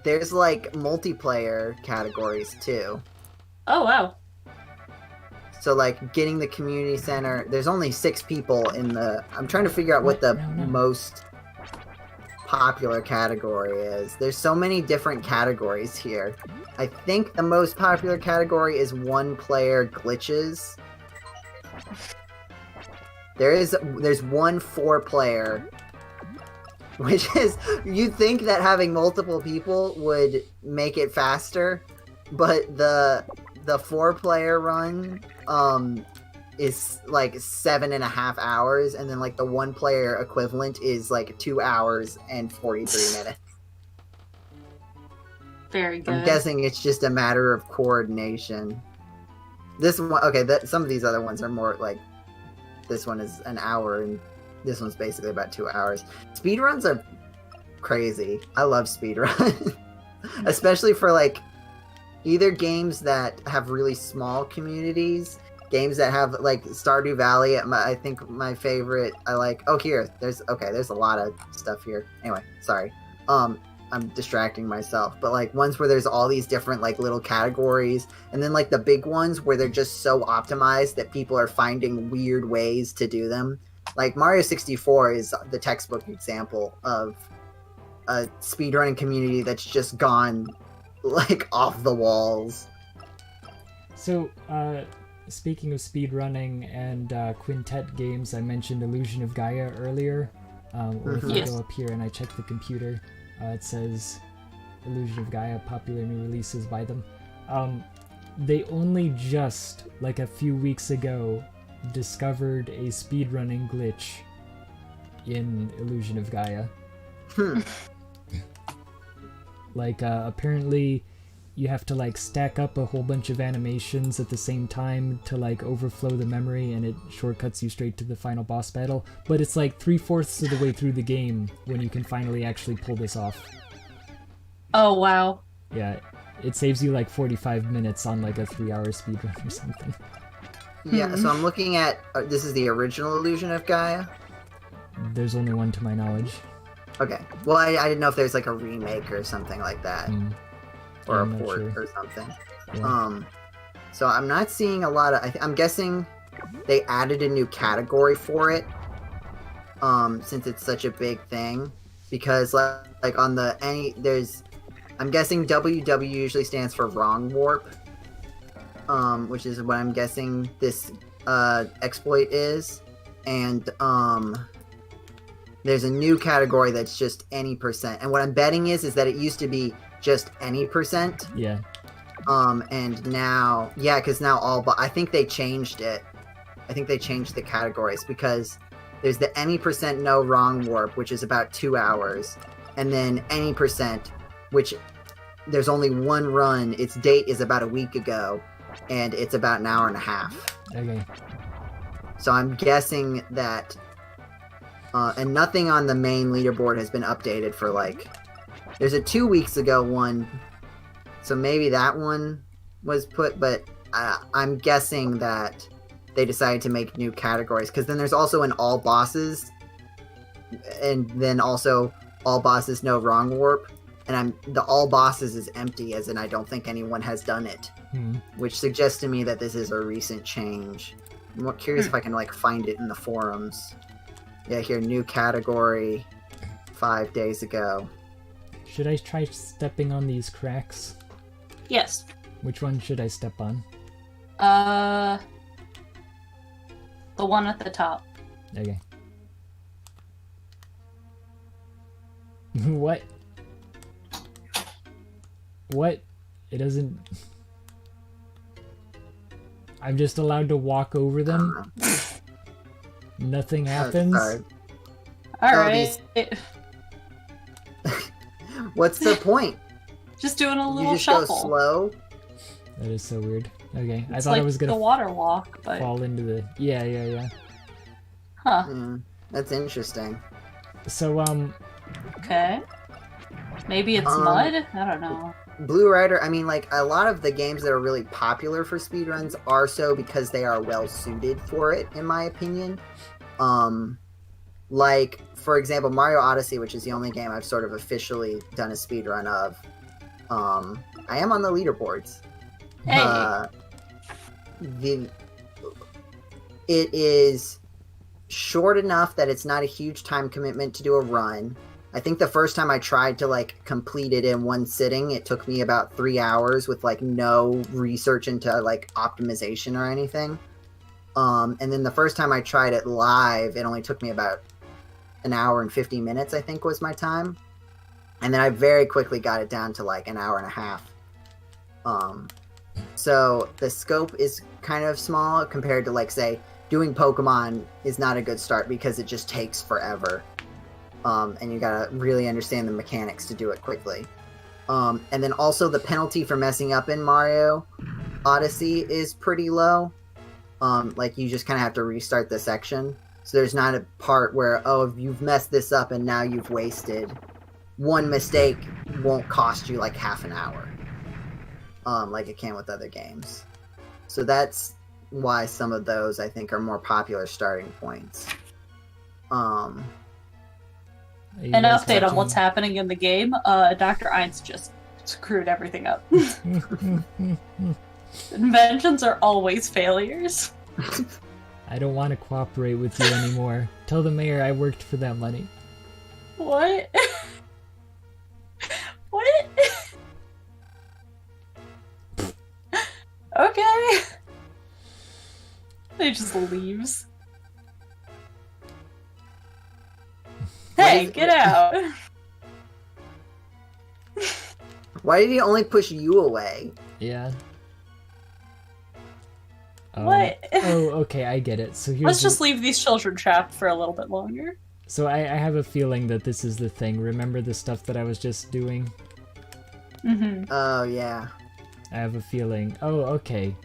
There's like multiplayer categories too. Oh wow. So like getting the community center, there's only 6 people in the, I'm trying to figure out what the most popular category is. There's so many different categories here. I think the most popular category is 1-player glitches. There's one 4-player, which is, you'd think that having multiple people would make it faster, but the 4-player run is like 7.5 hours, and then like the 1-player equivalent is like 2 hours and 43 minutes. Very good. I'm guessing it's just a matter of coordination. This one, okay, some of these other ones are more like, this one is an hour, and this one's basically about 2 hours. Speedruns are crazy. I love speedruns. Especially for like either games that have really small communities, games that have like Stardew Valley. I think my favorite, I like, oh here, there's a lot of stuff here. Anyway, sorry. I'm distracting myself, but like ones where there's all these different like little categories, and then like the big ones where they're just so optimized that people are finding weird ways to do them. Like Mario 64 is the textbook example of a speedrunning community that's just gone like off the walls. So, speaking of speedrunning and Quintet games, I mentioned Illusion of Gaia earlier. Or if I go up here and I check the computer, it says Illusion of Gaia, popular new releases by them. They only just, like a few weeks ago, discovered a speedrunning glitch in Illusion of Gaia. Like, apparently you have to like stack up a whole bunch of animations at the same time to like overflow the memory, and it shortcuts you straight to the final boss battle. But it's like 3/4 of the way through the game when you can finally actually pull this off. Oh wow. Yeah, it saves you like 45 minutes on like a 3-hour speedrun or something. Yeah, so I'm looking at, this is the original Illusion of Gaia? There's only one to my knowledge. Okay. Well, I didn't know if there's like a remake or something like that. Or I'm a not port sure. or something. Yeah. So I'm not seeing a lot of, I'm guessing they added a new category for it, since it's such a big thing, because like on the, I'm guessing WW usually stands for wrong warp, which is what I'm guessing this exploit is, and there's a new category that's just any percent, and what I'm betting is that it used to be just any percent. Yeah. And now, yeah, because now I think they changed it. I think they changed the categories, because there's the any percent no wrong warp, which is about 2 hours, and then any percent, which there's only one run. Its date is about a week ago, and it's about an hour and a half. Okay. So I'm guessing that, and nothing on the main leaderboard has been updated for like, there's a 2 weeks ago one, so maybe that one was put, but I'm guessing that they decided to make new categories, because then there's also an all bosses, and then also all bosses no wrong warp, and the all bosses is empty, as in I don't think anyone has done it, which suggests to me that this is a recent change. I'm more curious if I can like find it in the forums. Yeah, here, new category 5 days ago. Should I try stepping on these cracks? Yes. Which one should I step on? The one at the top. Okay. What? What? It doesn't... I'm just allowed to walk over them? Nothing happens? Alright. What's the point? Just doing a You little just shuffle. go slow? That is so weird. Okay, I It's thought like I was gonna the water walk, but fall into the... Yeah. Huh. That's interesting. So, Okay. Maybe it's mud? I don't know. Blue Rider, I mean, like, a lot of the games that are really popular for speedruns are so because they are well suited for it, in my opinion. Like, for example, Mario Odyssey, which is the only game I've sort of officially done a speedrun of. I am on the leaderboards. Hey. It is short enough that it's not a huge time commitment to do a run. I think the first time I tried to like complete it in one sitting, it took me about 3 hours with like no research into like optimization or anything. And then the first time I tried it live, it only took me about an hour and 50 minutes, I think was my time. And then I very quickly got it down to like an hour and a half. So the scope is kind of small compared to like, say, doing Pokemon is not a good start because it just takes forever. And you gotta really understand the mechanics to do it quickly. And then also the penalty for messing up in Mario Odyssey is pretty low. Like you just kind of have to restart the section. So there's not a part where, oh, if you've messed this up and now you've wasted one mistake, won't cost you like half an hour. Like it can with other games. So that's why some of those I think are more popular starting points. An update on what's happening in the game. Dr. Einz just screwed everything up. Inventions are always failures. I don't want to cooperate with you anymore. Tell the mayor I worked for that money. What? What? Okay. He just leaves. Hey, get out! Why did he only push you away? Yeah. What? Oh, okay, I get it. So here's Let's just leave these children trapped for a little bit longer. So I have a feeling that this is the thing. Remember the stuff that I was just doing? Mm-hmm. Oh, yeah. I have a feeling. Oh, okay.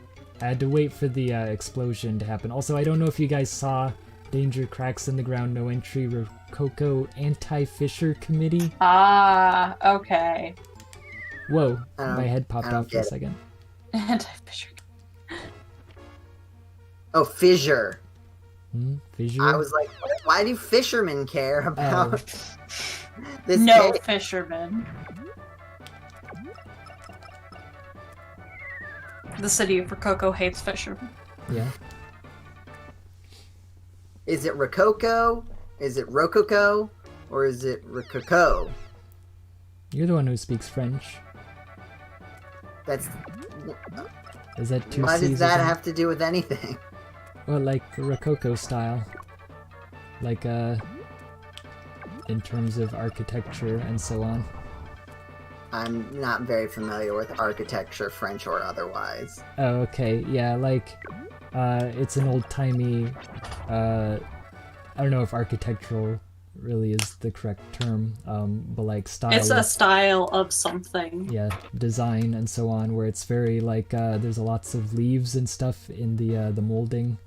I had to wait for the explosion to happen. Also, I don't know if you guys saw Danger Cracks in the Ground, No Entry, Rococo Anti-Fisher Committee. Ah, okay. Whoa, my head popped off for a second. Anti-Fisher. Oh, Fissure. Fissure? I was like, why do fishermen care about this No cave? fishermen. The city of Rococo hates fishermen. Yeah. Is it Rococo? Is it Rococo? Or is it Rococo? You're the one who speaks French. That's... Is that two Why C's does that have to do with anything? Well, like Rococo style. Like, in terms of architecture and so on. I'm not very familiar with architecture, French or otherwise. Oh, okay. Yeah, like, it's an old-timey, I don't know if architectural really is the correct term, but like style. It's a style of something. Yeah, design and so on, where it's very like, there's lots of leaves and stuff in the molding.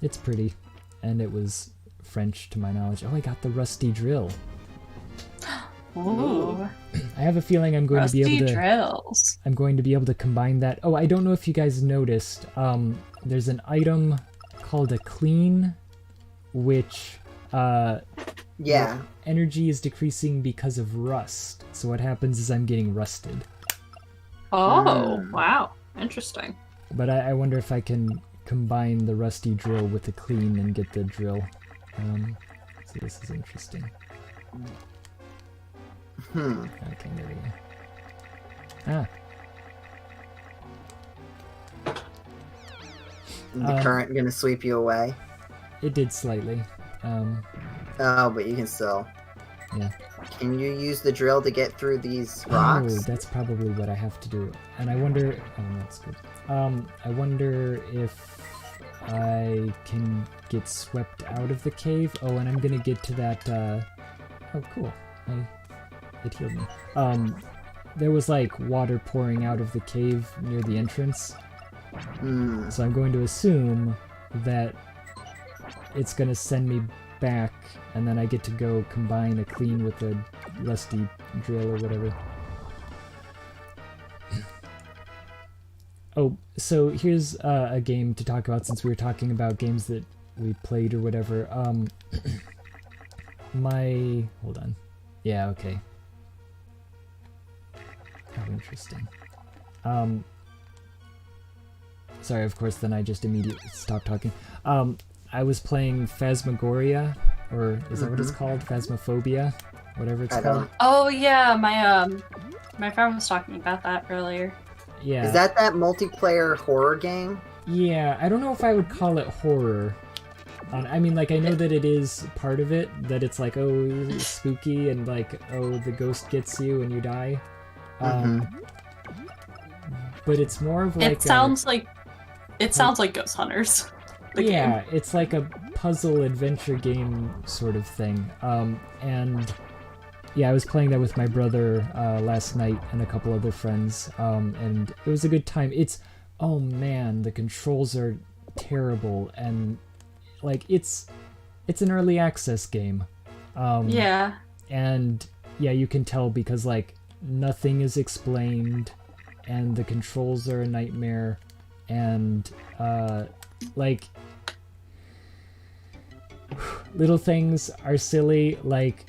It's pretty, and it was French to my knowledge. Oh, I got the rusty drill. Ooh. I have a feeling I'm going Rusty to be able to. drills. I'm going to be able to combine that. Oh, I don't know if you guys noticed. There's an item called a clean, which Yeah. energy is decreasing because of rust. So what happens is I'm getting rusted. Oh, wow. Interesting. But I wonder if I can combine the rusty drill with the clean and get the drill. So this is interesting. Okay, there we go. The current gonna sweep you away. It did slightly. Oh, but you can still. Yeah. Can you use the drill to get through these rocks? Oh, that's probably what I have to do. And I wonder... Oh, that's good. I wonder if I can get swept out of the cave. Oh, and I'm gonna get to that, Oh, cool. It healed me. There was, like, water pouring out of the cave near the entrance. So I'm going to assume that it's gonna send me back, and then I get to go combine a clean with a rusty drill or whatever. Oh, so here's a game to talk about since we were talking about games that we played or whatever. Hold on. Yeah, okay. How interesting. Sorry, of course, then I just immediately stopped talking. I was playing Phasmagoria, or is that what it's called? Phasmophobia? Whatever it's called. Oh yeah, my friend was talking about that earlier. Yeah. Is that multiplayer horror game? Yeah, I don't know if I would call it horror. I mean, like, I know that it is part of it, that it's like, oh, it's spooky, and like, oh, the ghost gets you and you die. But it's more of like it sounds like Ghost Hunters. Yeah, it's like a puzzle adventure game sort of thing. And yeah, I was playing that with my brother last night and a couple other friends, and it was a good time. Oh man, the controls are terrible, and like it's an early access game. Yeah. And yeah, you can tell because like nothing is explained, and the controls are a nightmare, and like little things are silly, like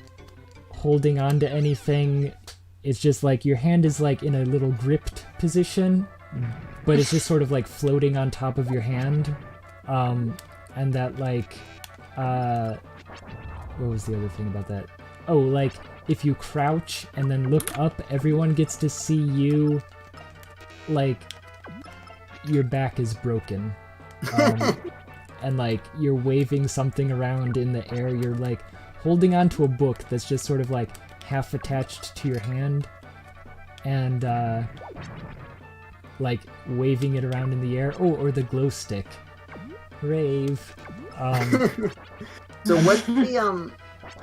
holding on to anything. It's just like your hand is like in a little gripped position, but it's just sort of like floating on top of your hand. And that like what was the other thing about that? Oh, like if you crouch and then look up, everyone gets to see you, like your back is broken. And like you're waving something around in the air, you're like holding onto a book that's just sort of like half attached to your hand, and like waving it around in the air. Oh, or the glow stick. Rave. So what's the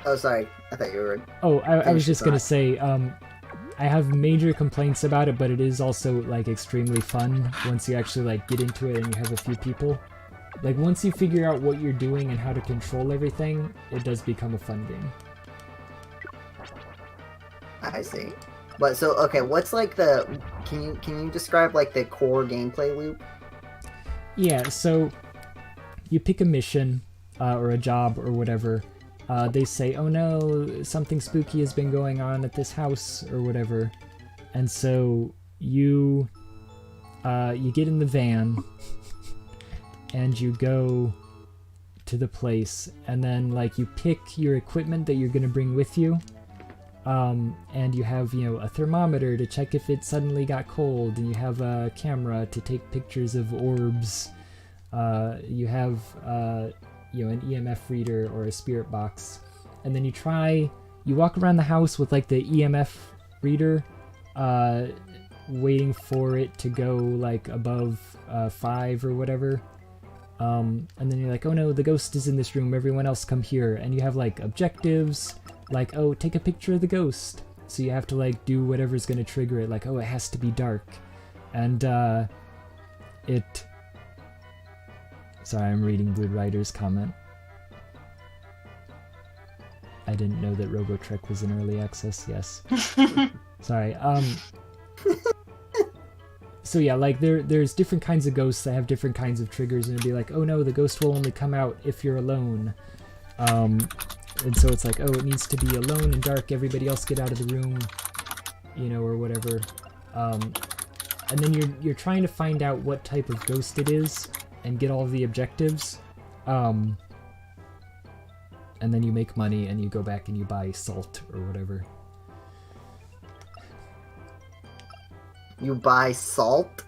Oh, sorry. I thought you were. Oh, I was just gonna say, I have major complaints about it, but it is also like extremely fun once you actually like get into it and you have a few people. Like once you figure out what you're doing and how to control everything, it does become a fun game. I see. But so okay, what's like the? Can you describe like the core gameplay loop? Yeah. So you pick a mission or a job or whatever. They say, oh no, something spooky has been going on at this house or whatever. And so you get in the van and you go to the place, and then like you pick your equipment that you're going to bring with you. And you have, a thermometer to check if it suddenly got cold, and you have a camera to take pictures of orbs. You have, an EMF reader or a spirit box. And then you walk around the house with like the EMF reader, waiting for it to go like above 5 or whatever. And then you're like, oh no, the ghost is in this room, everyone else come here. And you have like objectives, like, oh, take a picture of the ghost. So you have to like do whatever's gonna trigger it, like, oh, it has to be dark. And sorry, I'm reading Blue Rider's comment. I didn't know that Robotrek was in early access, yes. Sorry, so yeah, like there's different kinds of ghosts that have different kinds of triggers, and it'd be like, oh no, the ghost will only come out if you're alone. And so it's like, oh, it needs to be alone and dark, everybody else get out of the room, or whatever. And then you're trying to find out what type of ghost it is and get all the objectives. And then you make money and you go back and you buy salt or whatever. You buy salt?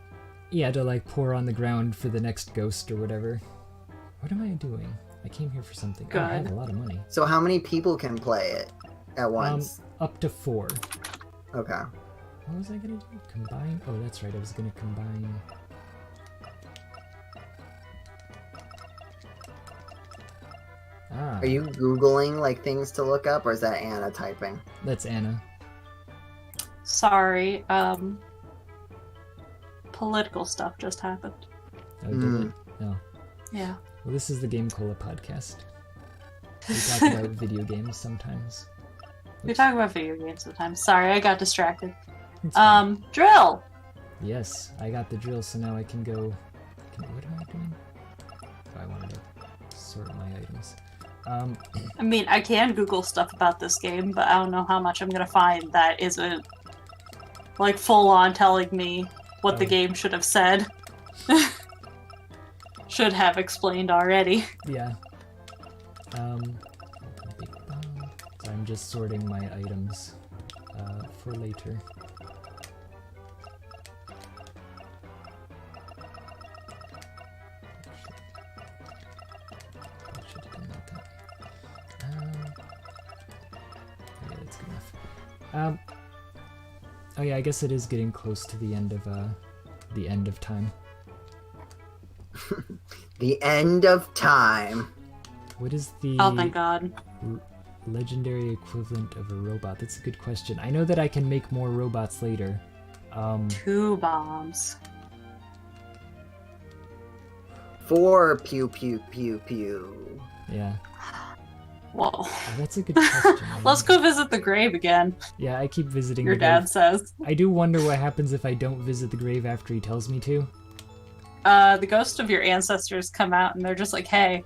Yeah, to like pour on the ground for the next ghost or whatever. What am I doing? I came here for something. Oh, I have a lot of money. So how many people can play it at once? Up to 4. Okay. What was I gonna do? Combine? Oh, that's right. I was gonna combine. Ah. Are you Googling like things to look up, or is that Anna typing? That's Anna. Sorry, political stuff just happened. Oh, did it? No. Yeah. Well, this is the GameCola podcast. We talk about video games sometimes. We talk about video games sometimes. Sorry, I got distracted. It's fine. Drill! Yes, I got the drill, so now I can go... what am I doing? Oh, I wanted to sort my items. I mean, I can Google stuff about this game, but I don't know how much I'm gonna find that isn't, like, full-on telling me what the game should have said. Should have explained already. Yeah. So I'm just sorting my items for later. Yeah, that's good enough. Oh yeah, I guess it is getting close to the end of time. The end of time. What is the Oh, thank God. legendary equivalent of a robot? That's a good question. I know that I can make more robots later. 2 bombs. 4 pew pew pew pew. Yeah. Whoa. Oh, that's a good question. Let's go visit the grave again. Yeah, I keep visiting Your the dad grave. says. I do wonder what happens if I don't visit the grave after he tells me to. The ghosts of your ancestors come out and they're just like, hey,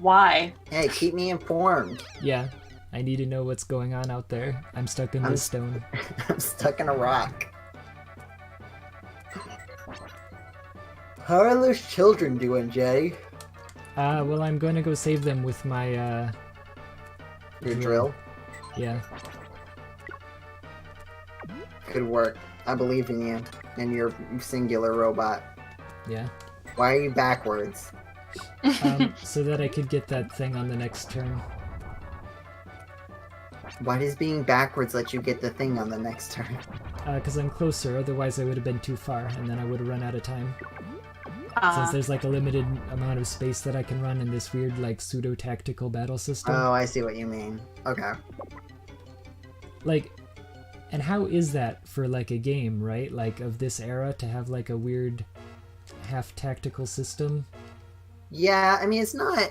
why? Hey, keep me informed. Yeah, I need to know what's going on out there. I'm stuck in this stone. I'm stuck in a rock. How are those children doing, Jay? Well, I'm going to go save them with my, Your drill? Yeah. Good work. I believe in you and your singular robot. Yeah. Why are you backwards? So that I could get that thing on the next turn. Why does being backwards let you get the thing on the next turn? Because I'm closer, otherwise I would have been too far, and then I would have run out of time. Since there's like a limited amount of space that I can run in this weird like pseudo-tactical battle system. Oh, I see what you mean. Okay. Like, and how is that for like a game, right? Like of this era to have like a weird half-tactical system? Yeah, I mean, it's not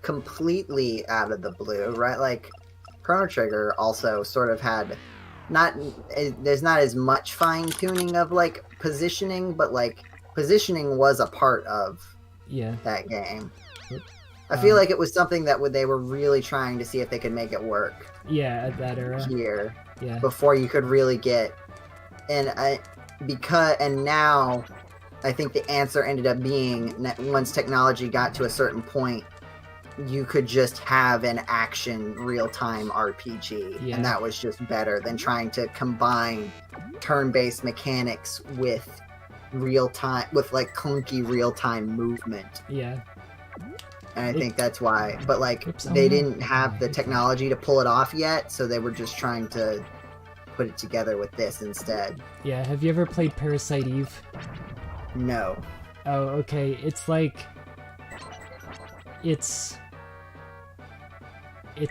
completely out of the blue, right? Like, Chrono Trigger also sort of had there's not as much fine-tuning of like positioning, but like positioning was a part of that game. I feel like it was something that they were really trying to see if they could make it work. Yeah, at that era. Here, Yeah. before you could really get, and now, I think the answer ended up being that once technology got to a certain point, you could just have an action real-time RPG, Yeah. and that was just better than trying to combine turn-based mechanics with real-time, with like clunky real-time movement. Yeah. And I think that's why. But like, Oops, they oh, no. didn't have the technology to pull it off yet, so they were just trying to put it together with this instead. Yeah, have you ever played Parasite Eve? No. Oh, okay. It's like... It's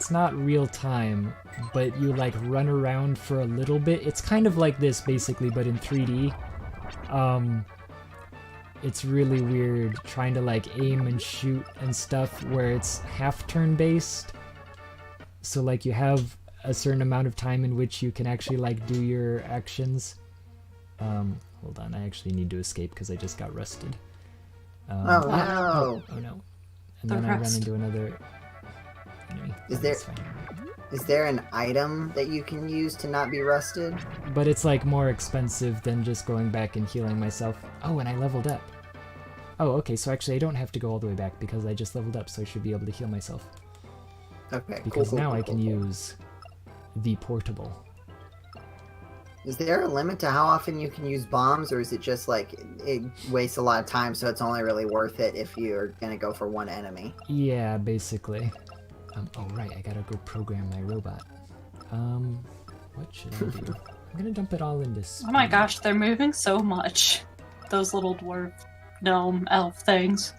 not real time, but you like run around for a little bit. It's kind of like this basically, but in 3D. It's really weird trying to like aim and shoot and stuff where it's half turn based. So like you have a certain amount of time in which you can actually like do your actions. Hold on, I actually need to escape because I just got rusted. Oh no! Oh no. And The then I run rust. into another enemy. Is Oh, there- that's fine. Is there an item that you can use to not be rusted? But it's like more expensive than just going back and healing myself. Oh, and I leveled up. Oh, okay, so actually I don't have to go all the way back because I just leveled up, so I should be able to heal myself. Okay, Because cool, now cool, I can cool. use the portable. Is there a limit to how often you can use bombs, or is it just like it wastes a lot of time, so it's only really worth it if you're gonna go for one enemy? Yeah, basically. Oh right, I gotta go program my robot. What should I do? I'm gonna dump it all into Oh my speed. gosh, they're moving so much. Those little dwarf gnome elf things.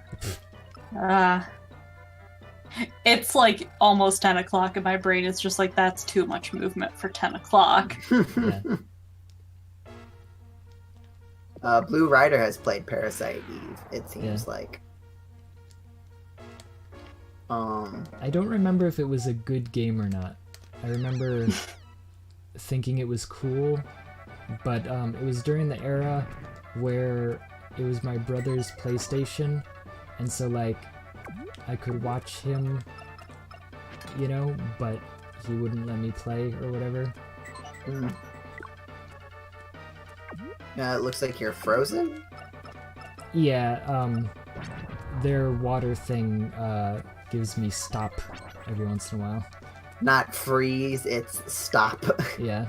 It's like almost 10 o'clock and my brain is just like, that's too much movement for 10 o'clock. Yeah. Blue Rider has played Parasite Eve, it seems like. I don't remember if it was a good game or not. I remember thinking it was cool, but it was during the era where it was my brother's PlayStation, and so like I could watch him, you know, but he wouldn't let me play or whatever. It looks like you're frozen. Yeah, their water thing gives me stop every once in a while. Not freeze, it's stop. Yeah.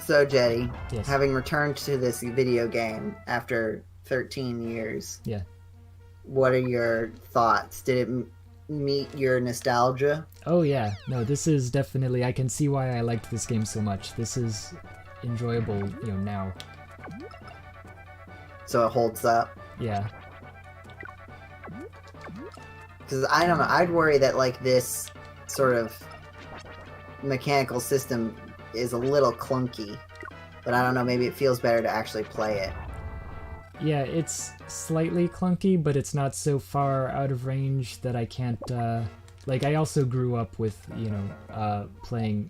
So, Jetty, Yes. having returned to this video game after 13 years, Yeah. what are your thoughts? Did it meet your nostalgia? Oh yeah, no, this is definitely, I can see why I liked this game so much. This is enjoyable, you know, now. So it holds up? Yeah. Because I don't know, I'd worry that like this sort of mechanical system is a little clunky, but I don't know, maybe it feels better to actually play it. Yeah, it's slightly clunky, but it's not so far out of range that I can't, like, I also grew up with, you know, playing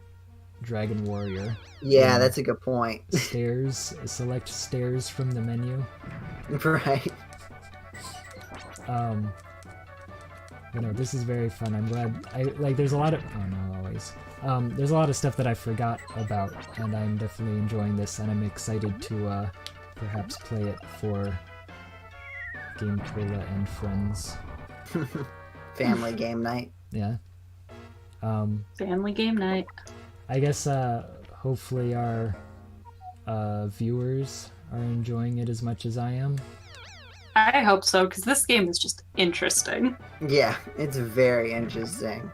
Dragon Warrior. Yeah, that's a good point. Stairs, select stairs from the menu. Right. You know, this is very fun. I'm glad, there's a lot of, oh no, always. There's a lot of stuff that I forgot about, and I'm definitely enjoying this, and I'm excited to, perhaps play it for GameCola and friends. Family game night. Yeah. Family game night. I guess, hopefully our, viewers are enjoying it as much as I am. I hope so, because this game is just interesting. Yeah, it's very interesting.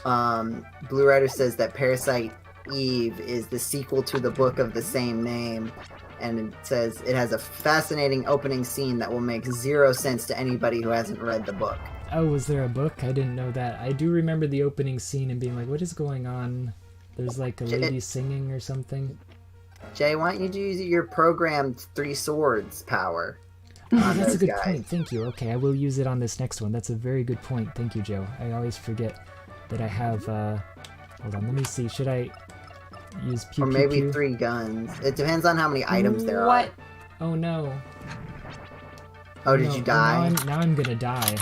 Blue Rider says that Parasite Eve is the sequel to the book of the same name, and it says it has a fascinating opening scene that will make zero sense to anybody who hasn't read the book. Oh, was there a book? I didn't know that. I do remember the opening scene and being like, what is going on? There's like a lady singing or something. Jay, why don't you use your programmed 3 swords power? Oh, that's a good point. Thank you. Okay, I will use it on this next one. That's a very good point. Thank you, Joe. I always forget that I have, hold on, let me see. Should I use pew Or pew maybe pew? 3 guns. It depends on how many items there What? are. Oh no. Oh, did No. you Oh, die? now I'm gonna die.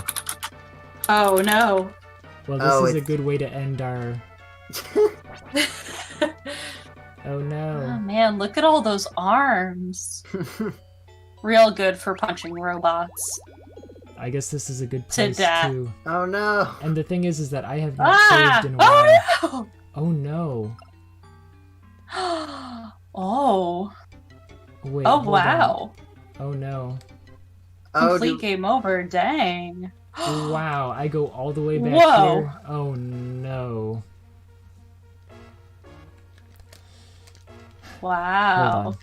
Oh no. Well, Oh, this is a it's- good way to end our... Oh Oh no. man, look at all those arms. Real good for punching robots. I guess this is a good To place death. to... Oh no! And the thing is that I have not Ah! saved in a while. Oh Oh no. no! Oh. Wait, Oh hold on. wow. Oh no. Oh, Complete game over. Dang. Wow, I go all the way back Whoa. here? Oh no. Wow.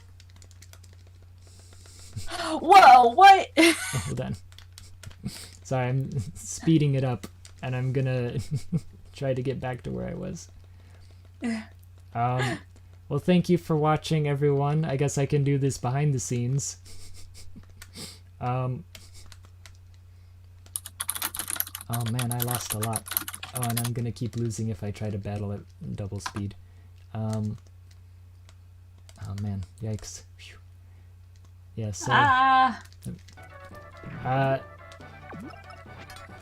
Hold Whoa, what? Hold on. Sorry, I'm speeding it up, and I'm gonna try to get back to where I was. Well, thank you for watching, everyone. I guess I can do this behind the scenes. Oh man, I lost a lot. Oh, and I'm gonna keep losing if I try to battle at double speed. Oh man, yikes. Phew. Yeah, so... Ah.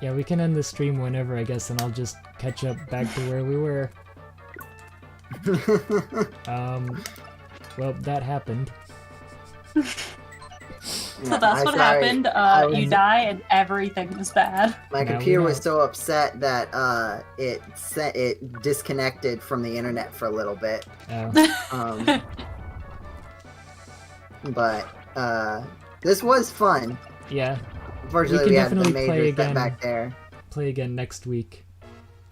Yeah, we can end the stream whenever, I guess, and I'll just catch up back to where we were. Well, that happened. So that's what happened. You die and everything was bad. My Now we computer was know. so upset that it disconnected from the internet for a little bit. Oh. But this was fun. Yeah, Unfortunately, We we can had the definitely play major again. setback there. play again next week.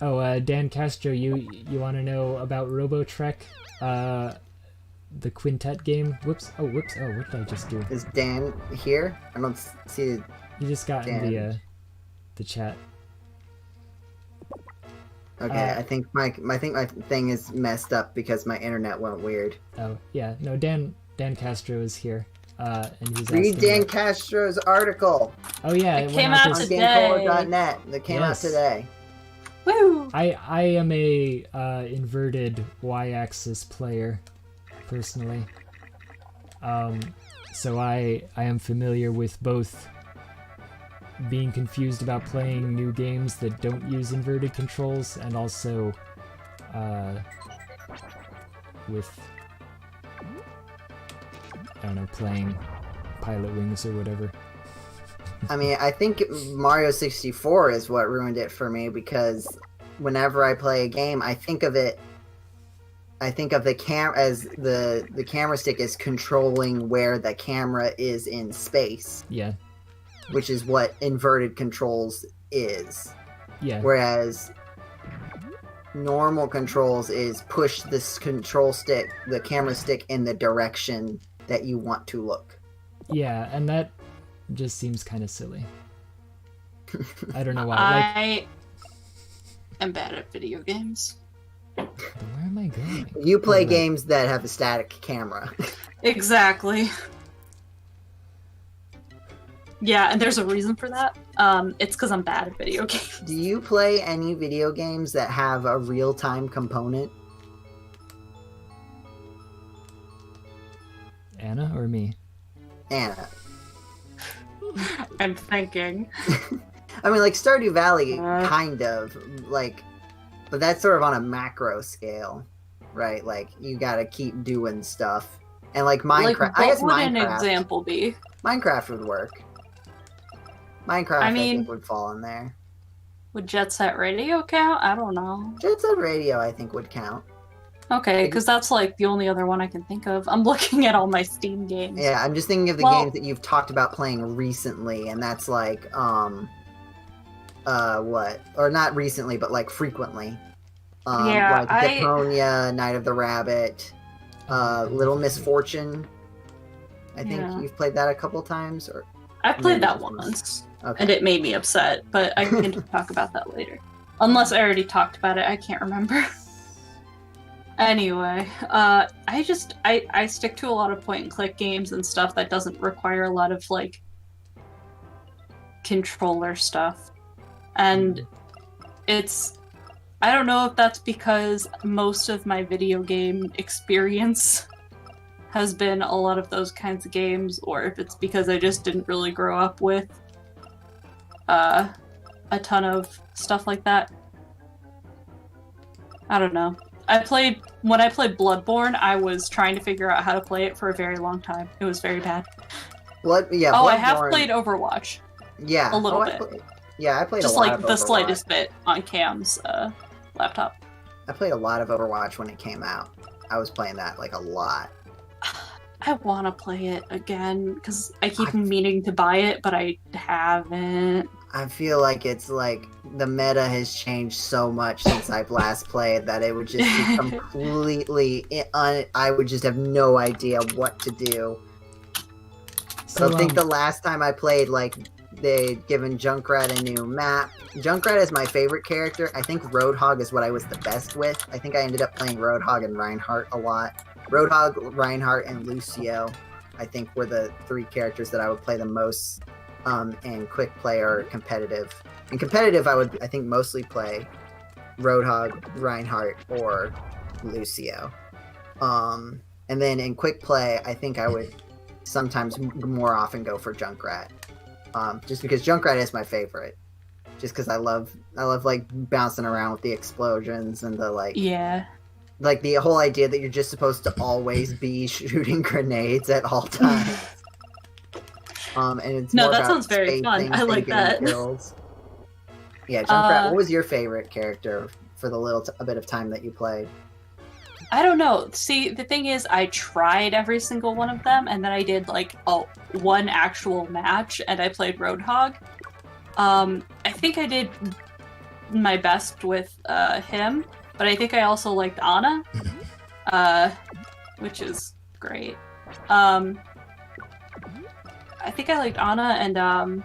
Oh, Dan Castro, you want to know about Robotrek? The Quintet game? Whoops. Oh, whoops. Oh, what did I just do? Is Dan here? I don't see. You just got in Dan. the chat. Okay, I think my thing is messed up because my internet went weird. Oh yeah, no, Dan Castro is here, and he's Read asking Dan about- Castro's article Oh yeah, It went came out on this- today. GameCola.net. That came out Yes. today. Woo! I am a inverted y-axis player, personally. So I am familiar with both being confused about playing new games that don't use inverted controls, and also with, I don't know, playing Pilot Wings or whatever. I mean, I think Mario 64 is what ruined it for me, because whenever I play a game, I think of the cam as the camera stick is controlling where the camera is in space, Yeah, which is what inverted controls is. yeah. Whereas normal controls is push this control stick, the camera stick, in the direction that you want to look. Yeah, and that just seems kind of silly. I don't know why. I am bad at video games. Where am I going? You play Right. games that have a static camera. Exactly. Yeah, and there's a reason for that. It's because I'm bad at video games. Do you play any video games that have a real-time component? Anna or me? Anna. I'm thinking. I mean, like Stardew Valley, Uh. kind of, like, but that's sort of on a macro scale, right? Like, you gotta keep doing stuff. And like Minecraft, Like, I guess what would an Minecraft, example be? Minecraft would work. Minecraft, I mean- think, would fall in there. Would Jet Set Radio count? I don't know. Jet Set Radio, I think, would count. Okay, because that's like the only other one I can think of. I'm looking at all my Steam games. Yeah, I'm just thinking of the Well- games that you've talked about playing recently, and that's like, what? Or not recently, but like frequently. Yeah, like Deponia, Night of the Rabbit, Little Misfortune. I think Yeah. you've played that a couple times, or I played Maybe that this was- once, okay. and it made me upset, but I can talk about that later. Unless I already talked about it, I can't remember. Anyway, I stick to a lot of point and click games and stuff that doesn't require a lot of like controller stuff. And I don't know if that's because most of my video game experience has been a lot of those kinds of games, or if it's because I just didn't really grow up with a ton of stuff like that. I don't know. When I played Bloodborne, I was trying to figure out how to play it for a very long time. It was very bad. Yeah. I have Bloodborne- played Overwatch. Yeah, a little I bit. I played Just a lot like of the Overwatch. slightest bit on Cam's laptop. I played a lot of Overwatch when it came out. I was playing that like a lot. I want to play it again because I keep meaning to buy it, but I haven't. I feel like it's like the meta has changed so much since I've last played that it would just be completely. I would just have no idea what to do. So I think the last time I played, like, they'd given Junkrat a new map. Junkrat is my favorite character. I think Roadhog is what I was the best with. I think I ended up playing Roadhog and Reinhardt a lot. Roadhog, Reinhardt, and Lucio, I think, were the three characters that I would play the most in quick play or competitive. In competitive, I think, mostly play Roadhog, Reinhardt, or Lucio. And then in quick play, I think I would sometimes more often go for Junkrat. Just because Junkrat is my favorite. Just because I love like bouncing around with the explosions and the like the whole idea that you're just supposed to always be shooting grenades at all times. And it's No, more that about sounds very spacing fun. I and like getting that. kills. Yeah, Junkrat. What was your favorite character for the a bit of time that you played? I don't know. See, the thing is, I tried every single one of them, and then I did like one actual match, and I played Roadhog. I think I did my best with him, but I think I also liked Ana, which is great. I think I liked Ana and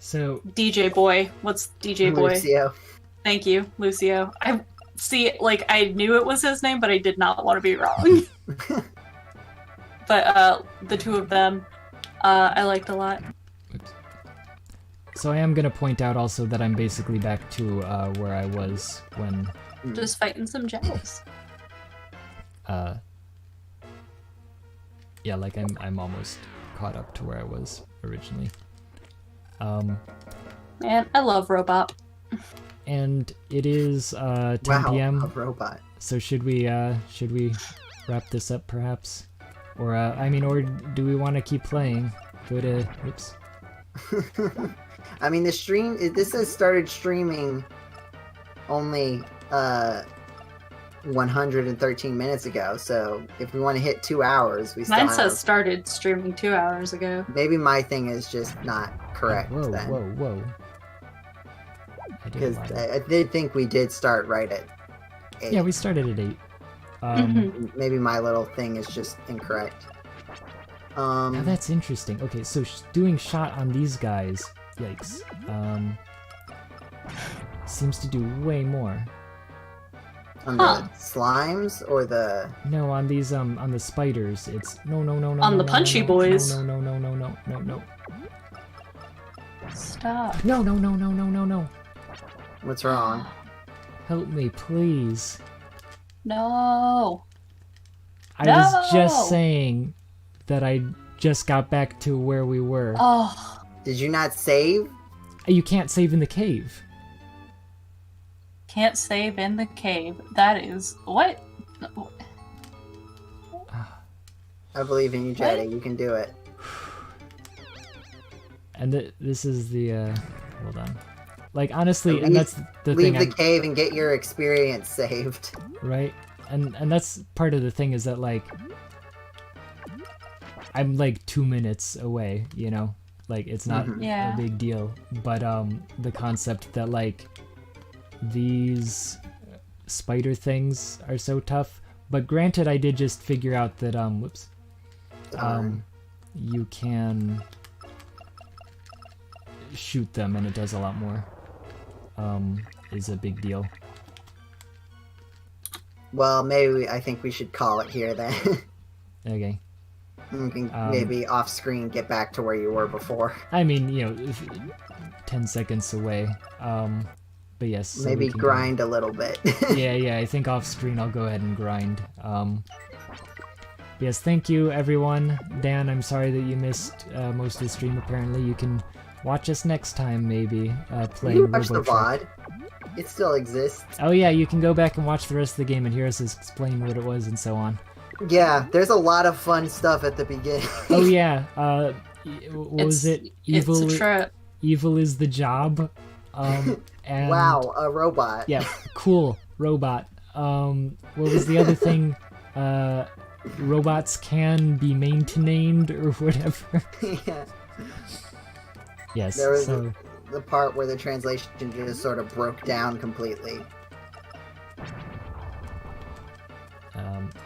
So DJ Boy. What's DJ Boy? Lucio. Thank you, Lucio. I see. Like I knew it was his name, but I did not want to be wrong. But the two of them, I liked a lot. So I am gonna point out also that I'm basically back to where I was when Just fighting some jacks. yeah, like I'm almost caught up to where I was originally. Man, I love Robot. And it is 10 Wow, p.m. a robot. So should we wrap this up perhaps? Or I mean, or do we want to keep playing? Go to oops. I mean, this has started streaming only 113 minutes ago, so if we want to hit 2 hours, we still Mine have... says started streaming 2 hours ago. Maybe my thing is just not correct Whoa, then. whoa. Because I did think we did start right at 8. Yeah, we started at 8. Maybe my little thing is just incorrect. Now that's interesting. Okay, so doing shot on these guys, yikes, seems to do way more. On the slimes or the... No, on these on the spiders, it's no. On the punchy boys. No. Stop. No. What's wrong? Help me, please. No. I was just saying that I just got back to where we were. Oh. Did you not save? You can't save in the cave. Can't save in the cave. That is... What? I believe in you, Jetty. You can do it. And this is the hold on. Like honestly, and that's the Leave thing. the cave and get your experience saved. Right? And that's part of the thing is that like I'm like 2 minutes away, you know? Like it's not Yeah. a big deal. But the concept that like these spider things are so tough. But granted I did just figure out that whoops. You can shoot them and it does a lot more. Is a big deal. Well, maybe I think we should call it here then. Okay. You can maybe off screen get back to where you were before. I mean, you know, 10 seconds away. But yes. So Maybe we can grind a little bit. Yeah, I think off screen I'll go ahead and grind. Yes, thank you everyone. Dan, I'm sorry that you missed most of the stream apparently. You can watch us next time maybe, playing You watch the Robotrek. VOD. It still exists. Oh yeah, you can go back and watch the rest of the game and hear us explain what it was and so on. Yeah, there's a lot of fun stuff at the beginning. Oh yeah, what was it? Evil, It's a trip. evil is the job. And Wow, a robot. yeah, cool robot. What was the other thing? Robots can be maintained or whatever. Yeah. Yes. There was So the part where the translation just sort of broke down completely.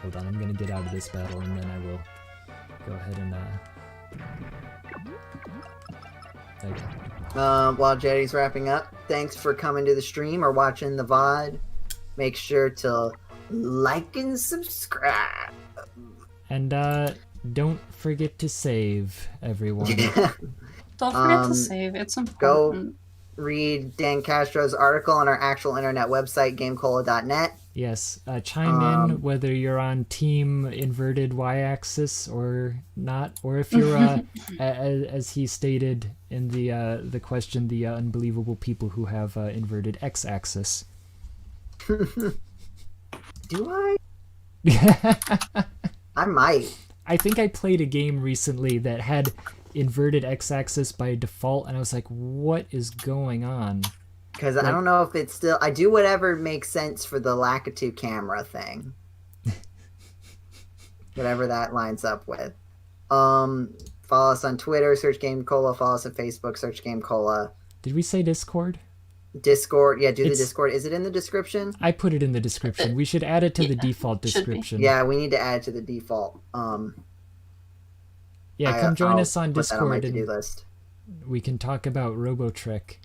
hold on, I'm gonna get out of this battle and then I will go ahead and okay. While Jetty's wrapping up, thanks for coming to the stream or watching the VOD. Make sure to like and subscribe. And don't forget to save, everyone. Don't forget to save. It's Go important. read Dan Castro's article on our actual internet website, GameCola.net. Yes, chime in whether you're on team inverted y-axis or not, or if you're, as he stated in the question, the unbelievable people who have inverted x-axis. Do I? I might. I think I played a game recently that had inverted x-axis by default, and I was like, what is going on? Because I don't know if it's still... I do whatever makes sense for the Lakitu camera thing. Whatever that lines up with. Follow us on Twitter, search GameCola. Follow us on Facebook, search GameCola. Did we say Discord? Discord, yeah, the It's- Discord. Is it in the description? I put it in the description. We should add it to the default should be. description. Yeah, we need to add it to the default. Yeah, come join I'll us on put that on my Discord to-do and list. we can talk about Robotrek.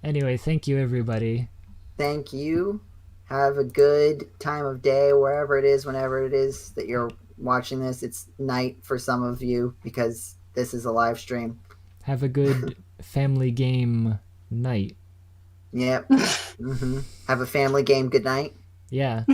Anyway, thank you, everybody. Thank you. Have a good time of day, wherever it is, whenever it is that you're watching this. It's night for some of you because this is a live stream. Have a good family game night. Yep. Have a family game. Good night. Yeah.